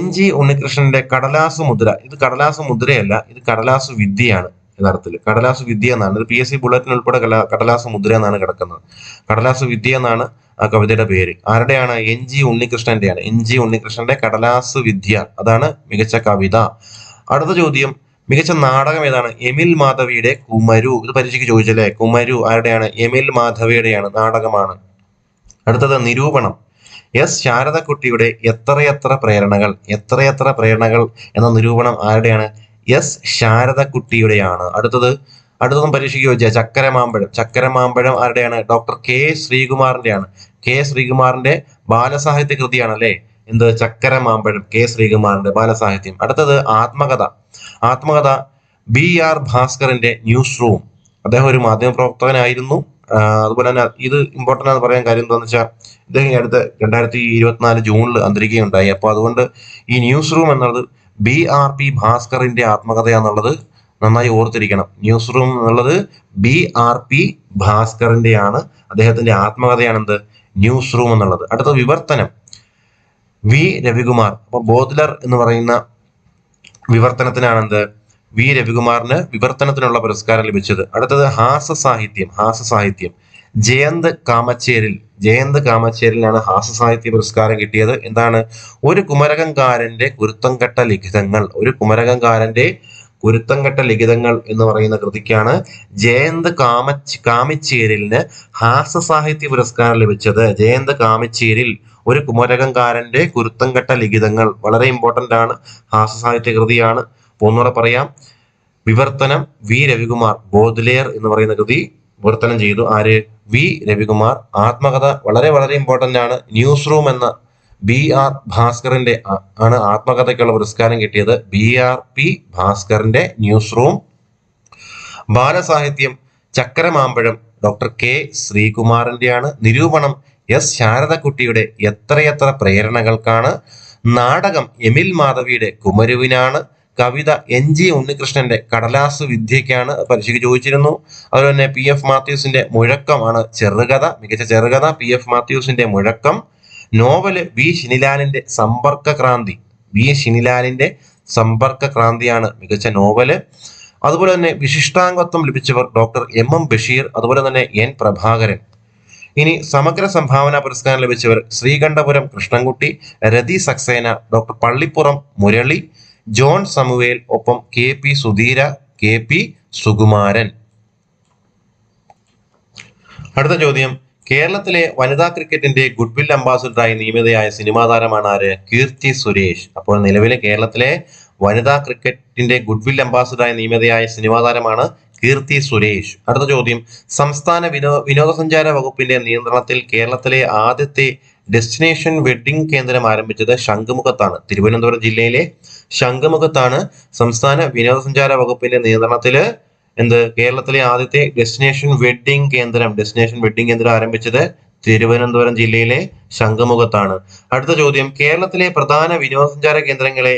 NG ഉണ്ണികൃഷ്ണന്റെ കടലാസ് മുദ്ര. ഇത് കടലാസ് മുദ്രയല്ല, ഇത് കടലാസ് വിദ്യയാണ്. യഥാർത്ഥത്തിൽ കടലാസ് വിദ്യ എന്നാണ്. ഇത് PSC ബുള്ളറ്റിൻ ഉൾപ്പെടെ കടലാസ് മുദ്ര എന്നാണ് കിടക്കുന്നത്. കടലാസ് വിദ്യ എന്നാണ് ആ കവിതയുടെ പേര്. ആരുടെയാണ്? NG ഉണ്ണികൃഷ്ണന്റെയാണ്. NG ഉണ്ണികൃഷ്ണന്റെ കടലാസ് വിദ്യ. അതാണ് മികച്ച കവിത. അടുത്ത ചോദ്യം, മികച്ച നാടകം ഏതാണ്? എമിൽ മാധവിയുടെ കുമരു. ഇത് പരീക്ഷയ്ക്ക് ചോദിച്ചല്ലേ. കുമരു ആരുടെയാണ്? എമിൽ മാധവിയുടെയാണ്, നാടകമാണ്. അടുത്തത് നിരൂപണം. ശാരദക്കുട്ടിയുടെ എത്രയെത്ര പ്രേരണകൾ. എത്രയെത്ര പ്രേരണകൾ എന്ന നിരൂപണം ആരുടെയാണ്? ശാരദക്കുട്ടിയുടെയാണ്. അടുത്തതും പരീക്ഷയ്ക്ക് ചോദിച്ച ചക്കരമാമ്പഴം. ചക്കരമാമ്പഴം ആരുടെയാണ്? ഡോക്ടർ K ശ്രീകുമാറിന്റെയാണ്. K ശ്രീകുമാറിന്റെ ബാലസാഹിത്യ കൃതിയാണ് അല്ലെ എന്ത്? ചക്കരമാമ്പഴം. K ശ്രീകുമാറിന്റെ ബാലസാഹിത്യം. അടുത്തത് ആത്മകഥ. ആത്മകഥ BR ഭാസ്കറിന്റെ ന്യൂസ് റൂം. അദ്ദേഹം ഒരു മാധ്യമപ്രവർത്തകനായിരുന്നു. അതുപോലെ തന്നെ ഇത് ഇമ്പോർട്ടൻ്റ് ആണെന്ന് പറയാൻ കാര്യം എന്താണെന്ന് വെച്ചാൽ ഇദ്ദേഹം അടുത്ത 2024 ജൂണിൽ അന്തരിക്കുകയുണ്ടായി. അപ്പോൾ അതുകൊണ്ട് ഈ ന്യൂസ് റൂം എന്നുള്ളത് BRP ഭാസ്കറിന്റെ ആത്മകഥയാന്നുള്ളത് നന്നായി ഓർത്തിരിക്കണം. ന്യൂസ് റൂം എന്നുള്ളത് BRP ഭാസ്കറിന്റെയാണ്, അദ്ദേഹത്തിന്റെ ആത്മകഥയാണെന്ത്? ന്യൂസ് റൂം എന്നുള്ളത്. അടുത്ത വിവർത്തനം V രവികുമാർ. അപ്പൊ ബോദ്ലർ എന്ന് പറയുന്ന വിവർത്തനത്തിനാണെന്ത്? V രവികുമാറിന് വിവർത്തനത്തിനുള്ള പുരസ്കാരം ലഭിച്ചത്. അടുത്തത് ഹാസ്യസാഹിത്യം. ഹാസ്യസാഹിത്യം ജയന്ത് കാമച്ചേരിൽ. ജയന്ത് കാമച്ചേരിലാണ് ഹാസ്യസാഹിത്യ പുരസ്കാരം കിട്ടിയത്. എന്താണ്? ഒരു കുമരകംകാരന്റെ കുരുത്തംകെട്ട ലിഖിതങ്ങൾ. ഒരു കുമരകംകാരന്റെ കുരുത്തംകെട്ട ലിഖിതങ്ങൾ എന്ന് പറയുന്ന കൃതിക്കാണ് ജയന്ത് കാമച്ചേരിലിന് ഹാസ്യസാഹിത്യ പുരസ്കാരം ലഭിച്ചത്. ജയന്ത് കാമച്ചേരിൽ ഒരു കുമരകംകാരന്റെ കുരുത്തംകെട്ട ലിഖിതങ്ങൾ വളരെ ഇമ്പോർട്ടന്റ് ആണ്. ഹാസ്യസാഹിത്യ കൃതിയാണ്. ഒന്നുകൂടെ പറയാം. വിവർത്തനം V രവികുമാർ. ബോദ്ലെയർ എന്ന് പറയുന്ന കൃതി വിവർത്തനം ചെയ്തു ആര്? V രവികുമാർ. ആത്മകഥ വളരെ വളരെ ഇമ്പോർട്ടന്റ് ആണ്. ന്യൂസ് റൂം എന്ന BR ഭാസ്കറിന്റെ ആണ് ആത്മകഥയ്ക്കുള്ള പുരസ്കാരം കിട്ടിയത്. BRP ഭാസ്കറിന്റെ ന്യൂസ് റൂം. ബാലസാഹിത്യം ചക്കരമാമ്പഴം ഡോക്ടർ K ശ്രീകുമാറിന്റെയാണ്. നിരൂപണം ശാരദക്കുട്ടിയുടെ എത്രയെത്ര പ്രേരണകൾക്കാണ്. നാടകം എമിൽ മാധവിയുടെ കുമരുവിനാണ്. കവിത NG ഉണ്ണികൃഷ്ണന്റെ കടലാസ് വിദ്യയ്ക്കാണ്. പരീക്ഷയ്ക്ക് ചോദിച്ചിരുന്നു. അതുപോലെ തന്നെ PF മാത്യൂസിന്റെ മുഴക്കമാണ് ചെറുകഥ. മികച്ച ചെറുകഥ PF മാത്യൂസിന്റെ മുഴക്കം. നോവല് V ഷിനിലാലിന്റെ സമ്പർക്ക ക്രാന്തി. V ഷിനിലാലിന്റെ സമ്പർക്ക ക്രാന്തിയാണ് മികച്ച നോവല്. അതുപോലെ തന്നെ വിശിഷ്ടാംഗത്വം ലഭിച്ചവർ ഡോക്ടർ MM ബഷീർ, അതുപോലെ തന്നെ N പ്രഭാകരൻ. ഇനി സമഗ്ര സംഭാവന പുരസ്കാരം ലഭിച്ചവർ ശ്രീകണ്ഠപുരം കൃഷ്ണൻകുട്ടി, രതി സക്സേന, ഡോക്ടർ പള്ളിപ്പുറം മുരളി, ജോൺ സമുവേൽ, ഒപ്പം KP സുധീര, KP സുകുമാരൻ. അടുത്ത ചോദ്യം, കേരളത്തിലെ വനിതാ ക്രിക്കറ്റിന്റെ ഗുഡ്വിൽ അംബാസിഡറായി നിയമിതയായ സിനിമാ താരമാണ് ആര്? കീർത്തി സുരേഷ്. അപ്പോൾ നിലവിലെ കേരളത്തിലെ വനിതാ ക്രിക്കറ്റിന്റെ ഗുഡ്വിൽ അംബാസിഡറായി നിയമിതയായ സിനിമാ താരമാണ് കീർത്തി സുരേഷ്. അടുത്ത ചോദ്യം, സംസ്ഥാന വിനോദസഞ്ചാര വകുപ്പിന്റെ നിയന്ത്രണത്തിൽ കേരളത്തിലെ ആദ്യത്തെ ഡെസ്റ്റിനേഷൻ വെഡ്ഡിംഗ് കേന്ദ്രം ആരംഭിച്ചത് ശംഖുമുഖത്താണ്. തിരുവനന്തപുരം ജില്ലയിലെ ശംഖുമുഖത്താണ് സംസ്ഥാന വിനോദസഞ്ചാര വകുപ്പിന്റെ നിയന്ത്രണത്തില് കേരളത്തിലെ ആദ്യത്തെ ഡെസ്റ്റിനേഷൻ വെഡ്ഡിംഗ് കേന്ദ്രം ആരംഭിച്ചത് തിരുവനന്തപുരം ജില്ലയിലെ ശംഖുമുഖത്താണ്. അടുത്ത ചോദ്യം, കേരളത്തിലെ പ്രധാന വിനോദസഞ്ചാര കേന്ദ്രങ്ങളെ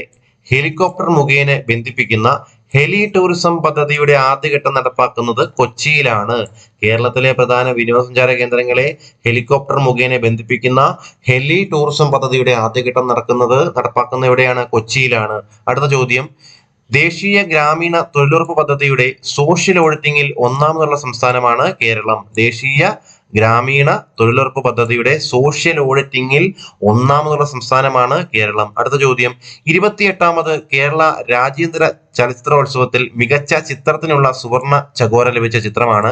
ഹെലികോപ്റ്റർ മുഖേന ബന്ധിപ്പിക്കുന്ന ഹെലി ടൂറിസം പദ്ധതിയുടെ ആദ്യഘട്ടം നടപ്പാക്കുന്നത് കൊച്ചിയിലാണ്. കേരളത്തിലെ പ്രധാന വിനോദസഞ്ചാര കേന്ദ്രങ്ങളെ ഹെലികോപ്റ്റർ മുഖേന ബന്ധിപ്പിക്കുന്ന ഹെലി ടൂറിസം പദ്ധതിയുടെ ആദ്യഘട്ടം നടപ്പാക്കുന്ന എവിടെയാണ്? കൊച്ചിയിലാണ്. അടുത്ത ചോദ്യം, ദേശീയ ഗ്രാമീണ തൊഴിലുറപ്പ് പദ്ധതിയുടെ സോഷ്യൽ ഓഡിറ്റിംഗിൽ ഒന്നാമതുള്ള സംസ്ഥാനമാണ് കേരളം. ദേശീയ ഗ്രാമീണ തൊഴിലുറപ്പ് പദ്ധതിയുടെ സോഷ്യൽ ഓഡിറ്റിംഗിൽ ഒന്നാമതുള്ള സംസ്ഥാനമാണ് കേരളം. അടുത്ത ചോദ്യം, 28ാമത് കേരള രാജ്യാന്തര ചലച്ചിത്രോത്സവത്തിൽ മികച്ച ചിത്രത്തിനുള്ള സുവർണ ചകോര ലഭിച്ച ചിത്രമാണ്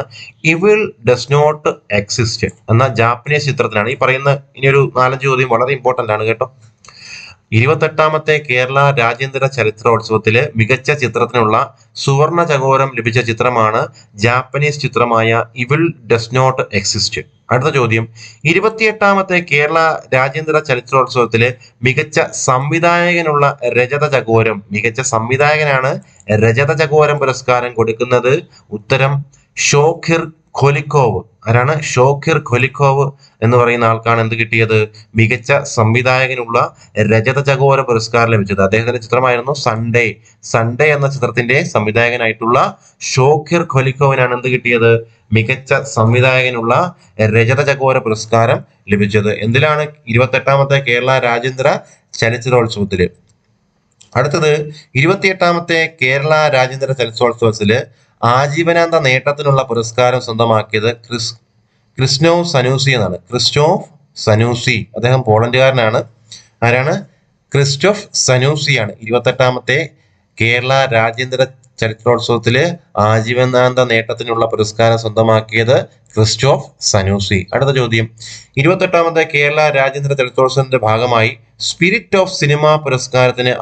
ഇവിൾ ഡസ് നോട്ട് എക്സിസ്റ്റ് എന്ന ജാപ്പനീസ് ചിത്രത്തിനാണ്. ഈ പറയുന്ന ഇനിയൊരു 4-5 ചോദ്യം വളരെ ഇമ്പോർട്ടന്റ് ആണ് കേട്ടോ. 28ാമത്തെ കേരള രാജ്യാന്തര ചലച്ചിത്രോത്സവത്തില് മികച്ച ചിത്രത്തിനുള്ള സുവർണ ചകോരം ലഭിച്ച ചിത്രമാണ് ജാപ്പനീസ് ചിത്രമായ ഇവിൾ ഡസ് നോട്ട് എക്സിസ്റ്റ്. അടുത്ത ചോദ്യം, 28ാമത്തെ കേരള രാജ്യാന്തര ചലച്ചിത്രോത്സവത്തില് മികച്ച സംവിധായകനുള്ള രജത ചകോരം, മികച്ച സംവിധായകനാണ് രജത ചകോരം പുരസ്കാരം കൊടുക്കുന്നത്. ഉത്തരം ഷോഖിർ ഖൊലിക്കോവ്. ആരാണ്? ഷോഖിർ ഖൊലിക്കോവ് എന്ന് പറയുന്ന ആൾക്കാണ് എന്ത് കിട്ടിയത്? മികച്ച സംവിധായകനുള്ള രജത ചകോര പുരസ്കാരം ലഭിച്ചത്. അദ്ദേഹത്തിന്റെ ചിത്രമായിരുന്നു സൺഡേ. സൺഡേ എന്ന ചിത്രത്തിന്റെ സംവിധായകനായിട്ടുള്ള ഷോഖിർ ഖൊലിക്കോവിനാണ് എന്ത് കിട്ടിയത്? മികച്ച സംവിധായകനുള്ള രജത ചകോര പുരസ്കാരം ലഭിച്ചത്. എന്തിലാണ്? 28ാമത്തെ കേരള രാജ്യാന്തര ചലച്ചിത്രോത്സവത്തില്. അടുത്തത് 28ാമത്തെ കേരള രാജ്യാന്തര ചലച്ചിത്രോത്സവത്തില് ആജീവനാന്ത നേട്ടത്തിനുള്ള പുരസ്കാരം സ്വന്തമാക്കിയത് ക്രിസ്റ്റോഫ് സനൂസി എന്നാണ്. ക്രിസ്റ്റോഫ് സനൂസി, അദ്ദേഹം പോളണ്ടുകാരനാണ്. ആരാണ്? ക്രിസ്റ്റോഫ് സനൂസിയാണ് 28ാമത്തെ കേരള രാജ്യാന്തര ചലച്ചിത്രോത്സവത്തില് ആജീവനാന്ത നേട്ടത്തിനുള്ള പുരസ്കാരം സ്വന്തമാക്കിയത് ക്രിസ്റ്റോഫ് സനൂസി. അടുത്ത ചോദ്യം, 28ാമത്തെ കേരള രാജ്യാന്തര ചലച്ചിത്രോത്സവത്തിന്റെ ഭാഗമായി സ്പിരിറ്റ് ഓഫ് സിനിമ പുരസ്കാരത്തിന്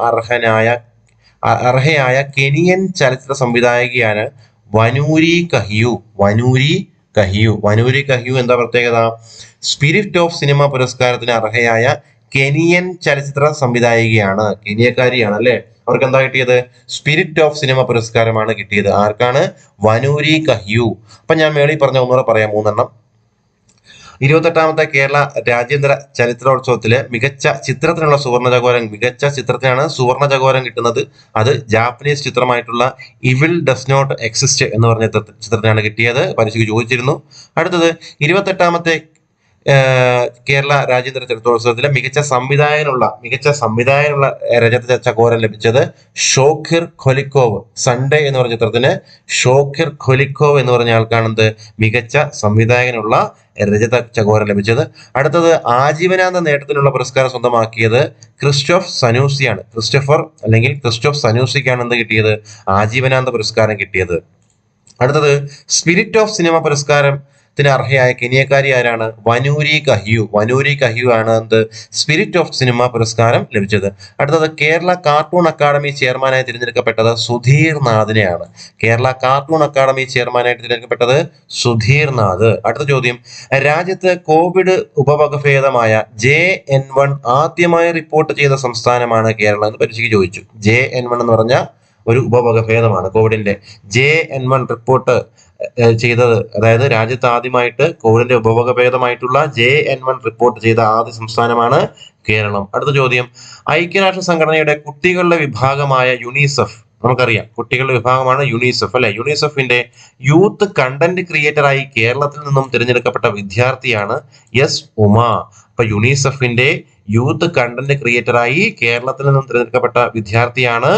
അർഹയായ കെനിയൻ ചലച്ചിത്ര സംവിധായകയാണ് വനൂരി കഹിയു. വനൂരി കഹിയു എന്താ പ്രത്യേകത? സ്പിരിറ്റ് ഓഫ് സിനിമ പുരസ്കാരത്തിന് അർഹയായ കെനിയൻ ചലച്ചിത്ര സംവിധായികയാണ്. കെനിയക്കാരിയാണ് അല്ലെ. അവർക്ക് എന്താ കിട്ടിയത്? സ്പിരിറ്റ് ഓഫ് സിനിമ പുരസ്കാരമാണ് കിട്ടിയത്. ആർക്കാണ്? വനൂരി കഹിയു. അപ്പൊ ഞാൻ മേളിൽ പറഞ്ഞ ഒന്നുകൂടെ പറയാം, 3 28ാമത്തെ കേരള രാജ്യാന്തര ചലച്ചിത്രോത്സവത്തിലെ മികച്ച ചിത്രത്തിനുള്ള സുവർണ ചകോരം, മികച്ച ചിത്രത്തിനാണ് സുവർണ ചകോരം കിട്ടുന്നത്. അത് ജാപ്പനീസ് ചിത്രമായിട്ടുള്ള ഇവിൾ ഡസ് നോട്ട് എക്സിസ്റ്റ് എന്ന് പറഞ്ഞ ചിത്രത്തിനാണ് കിട്ടിയത്. പരീക്ഷയ്ക്ക് ചോദിച്ചിരുന്നു. അടുത്തത് 28ാമത്തെ കേരള രാജ്യാന്തര ചലച്ചിത്രോത്സവത്തിലെ മികച്ച സംവിധായകനുള്ള രജത ചകോരം ലഭിച്ചത് ഷോഖിർ ഖൊലിക്കോവ്. സൺഡേ എന്ന് പറഞ്ഞ ചിത്രത്തിന് ഷോഖിർ ഖൊലിക്കോവ് എന്ന് പറഞ്ഞ ആൾക്കാണെന്ത്? മികച്ച സംവിധായകനുള്ള രജത ചകോരം ലഭിച്ചത്. അടുത്തത് ആജീവനാന്ത നേട്ടത്തിനുള്ള പുരസ്കാരം സ്വന്തമാക്കിയത് ക്രിസ്റ്റോഫ് സനൂസിയാണ്. ക്രിസ്റ്റോഫ് സനൂസിക്കാണ് എന്ത് കിട്ടിയത്? ആജീവനാന്ത പുരസ്കാരം കിട്ടിയത്. അടുത്തത് സ്പിരിറ്റ് ഓഫ് സിനിമ പുരസ്കാരത്തിന് അർഹയായ കെനിയക്കാരി ആരാണ്? വനൂരി കഹിയു ആണ് എന്ത്? സ്പിരിറ്റ് ഓഫ് സിനിമ പുരസ്കാരം ലഭിച്ചത്. അടുത്തത് കേരള കാർട്ടൂൺ അക്കാദമി ചെയർമാനായി തിരഞ്ഞെടുക്കപ്പെട്ടത് സുധീർ നാഥിനെയാണ്. കേരള കാർട്ടൂൺ അക്കാദമി ചെയർമാനായിട്ട് തിരഞ്ഞെടുക്കപ്പെട്ടത് സുധീർ നാഥ്. അടുത്ത ചോദ്യം, രാജ്യത്ത് കോവിഡ് ഉപവകഭേദമായ JN1 ആദ്യമായി റിപ്പോർട്ട് ചെയ്ത സംസ്ഥാനമാണ് കേരളം എന്ന് പരീക്ഷയ്ക്ക് ചോദിച്ചു. JN1 എന്ന് പറഞ്ഞ ഒരു ഉപവകഭേദമാണ് കോവിഡിന്റെ. JN1 റിപ്പോർട്ട് ചെയ്തത്, അതായത് രാജ്യത്ത് ആദ്യമായിട്ട് കോവിഡിന്റെ ഉപവകഭേദമായിട്ടുള്ള JN1 റിപ്പോർട്ട് ചെയ്ത ആദ്യ സംസ്ഥാനമാണ് കേരളം. അടുത്ത ചോദ്യം, ഐക്യരാഷ്ട്ര സംഘടനയുടെ കുട്ടികളുടെ വിഭാഗമായ യുണിസെഫ്, നമുക്കറിയാം കുട്ടികളുടെ വിഭാഗമാണ് യുണിസെഫ് അല്ലെ. യുണിസെഫിന്റെ യൂത്ത് കണ്ടന്റ് ക്രിയേറ്ററായി കേരളത്തിൽ നിന്നും തിരഞ്ഞെടുക്കപ്പെട്ട വിദ്യാർത്ഥിയാണ് S. ഉമ. അപ്പൊ യുണിസെഫിന്റെ യൂത്ത് കണ്ടന്റ് ക്രിയേറ്ററായി കേരളത്തിൽ നിന്നും തിരഞ്ഞെടുക്കപ്പെട്ട വിദ്യാർത്ഥിയാണ്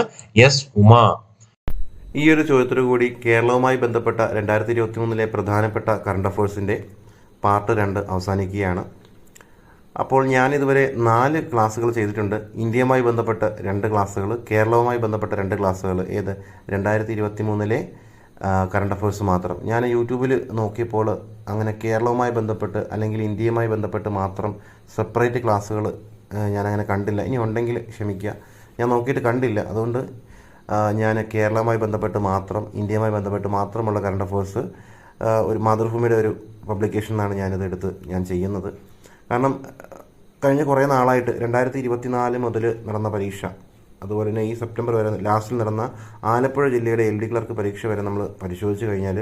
S. ഉമ. ഈ ഒരു ചോദ്യത്തോടു കൂടി കേരളവുമായി ബന്ധപ്പെട്ട 2023 പ്രധാനപ്പെട്ട കറണ്ട് അഫയേഴ്സിൻ്റെ പാർട്ട് 2 അവസാനിക്കുകയാണ്. അപ്പോൾ ഞാനിതുവരെ 4 ക്ലാസ്സുകൾ ചെയ്തിട്ടുണ്ട്. ഇന്ത്യയുമായി ബന്ധപ്പെട്ട 2 ക്ലാസ്സുകൾ, കേരളവുമായി ബന്ധപ്പെട്ട 2 ക്ലാസ്സുകൾ. 2023 കറണ്ട് അഫയേഴ്സ് മാത്രം. ഞാൻ യൂട്യൂബിൽ നോക്കിയപ്പോൾ അങ്ങനെ കേരളവുമായി ബന്ധപ്പെട്ട് അല്ലെങ്കിൽ ഇന്ത്യയുമായി ബന്ധപ്പെട്ട് മാത്രം സെപ്പറേറ്റ് ക്ലാസ്സുകൾ ഞാനങ്ങനെ കണ്ടില്ല. ഇനി ഉണ്ടെങ്കിൽ ക്ഷമിക്കുക, ഞാൻ നോക്കിയിട്ട് കണ്ടില്ല. അതുകൊണ്ട് ഞാൻ കേരളവുമായി ബന്ധപ്പെട്ട് മാത്രം, ഇന്ത്യയുമായി ബന്ധപ്പെട്ട് മാത്രമുള്ള കറണ്ട് അഫയേഴ്സ് ഒരു മാതൃഭൂമിയുടെ ഒരു പബ്ലിക്കേഷൻ എന്നാണ് ഞാൻ ചെയ്യുന്നത്. കാരണം കഴിഞ്ഞ കുറേ നാളായിട്ട് 2024 മുതൽ നടന്ന പരീക്ഷ, അതുപോലെ തന്നെ ഈ സെപ്റ്റംബർ വരെ ലാസ്റ്റിൽ നടന്ന ആലപ്പുഴ ജില്ലയുടെ LD ക്ലർക്ക് പരീക്ഷ വരെ നമ്മൾ പരിശോധിച്ച് കഴിഞ്ഞാൽ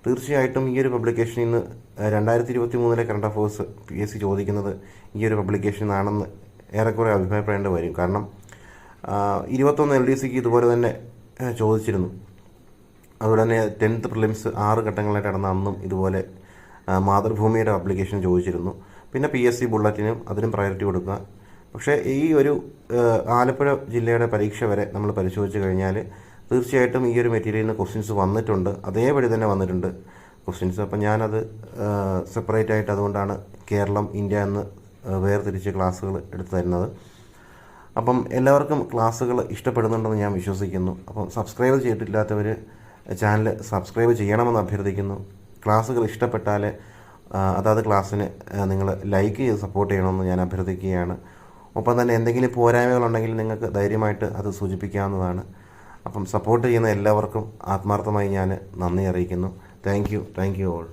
തീർച്ചയായിട്ടും ഈ ഒരു പബ്ലിക്കേഷനിൽ നിന്ന് 2023 കറണ്ട് അഫയേഴ്സ് PSC ചോദിക്കുന്നത് ഈ ഒരു പബ്ലിക്കേഷൻ ആണെന്ന് ഏറെക്കുറെ അഭിപ്രായപ്പെടേണ്ടി വരും. കാരണം 21 LDCക്ക് ഇതുപോലെ തന്നെ ചോദിച്ചിരുന്നു. അതുപോലെ തന്നെ 10th പ്രിലിംസ് 6 ഘട്ടങ്ങളായിട്ട് നടന്ന അന്നും ഇതുപോലെ മാതൃഭൂമിയുടെ അപ്ലിക്കേഷൻ ചോദിച്ചിരുന്നു. പിന്നെ PSC ബുള്ളറ്റിനും അതിനും പ്രയോറിറ്റി കൊടുക്കുക. പക്ഷേ ഈ ഒരു ആലപ്പുഴ ജില്ലയുടെ പരീക്ഷ വരെ നമ്മൾ പരിശോധിച്ച് കഴിഞ്ഞാൽ തീർച്ചയായിട്ടും ഈ ഒരു മെറ്റീരിയലിൽ നിന്ന് ക്വസ്റ്റ്യൻസ് വന്നിട്ടുണ്ട്, അതേപടി തന്നെ വന്നിട്ടുണ്ട് ക്വസ്റ്റ്യൻസ്. അപ്പം ഞാനത് സെപ്പറേറ്റ് ആയിട്ട് അതുകൊണ്ടാണ് കേരളം ഇന്ത്യ എന്ന് വേർതിരിച്ച് ക്ലാസ്സുകൾ എടുത്തു തരുന്നത്. അപ്പം എല്ലാവർക്കും ക്ലാസ്സുകൾ ഇഷ്ടപ്പെടുന്നുണ്ടെന്ന് ഞാൻ വിശ്വസിക്കുന്നു. അപ്പം സബ്സ്ക്രൈബ് ചെയ്തിട്ടില്ലാത്തവർ ചാനൽ സബ്സ്ക്രൈബ് ചെയ്യണമെന്ന് അഭ്യർത്ഥിക്കുന്നു. ക്ലാസ്സുകൾ ഇഷ്ടപ്പെട്ടാൽ അതാത് ക്ലാസ്സിന് നിങ്ങൾ ലൈക്ക് ചെയ്ത് സപ്പോർട്ട് ചെയ്യണമെന്ന് ഞാൻ അഭ്യർത്ഥിക്കുകയാണ്. ഒപ്പം തന്നെ എന്തെങ്കിലും പോരായ്മകളുണ്ടെങ്കിൽ നിങ്ങൾക്ക് ധൈര്യമായിട്ട് അത് സൂചിപ്പിക്കാവുന്നതാണ്. അപ്പം സപ്പോർട്ട് ചെയ്യുന്ന എല്ലാവർക്കും ആത്മാർത്ഥമായി ഞാൻ നന്ദി അറിയിക്കുന്നു. Thank you all.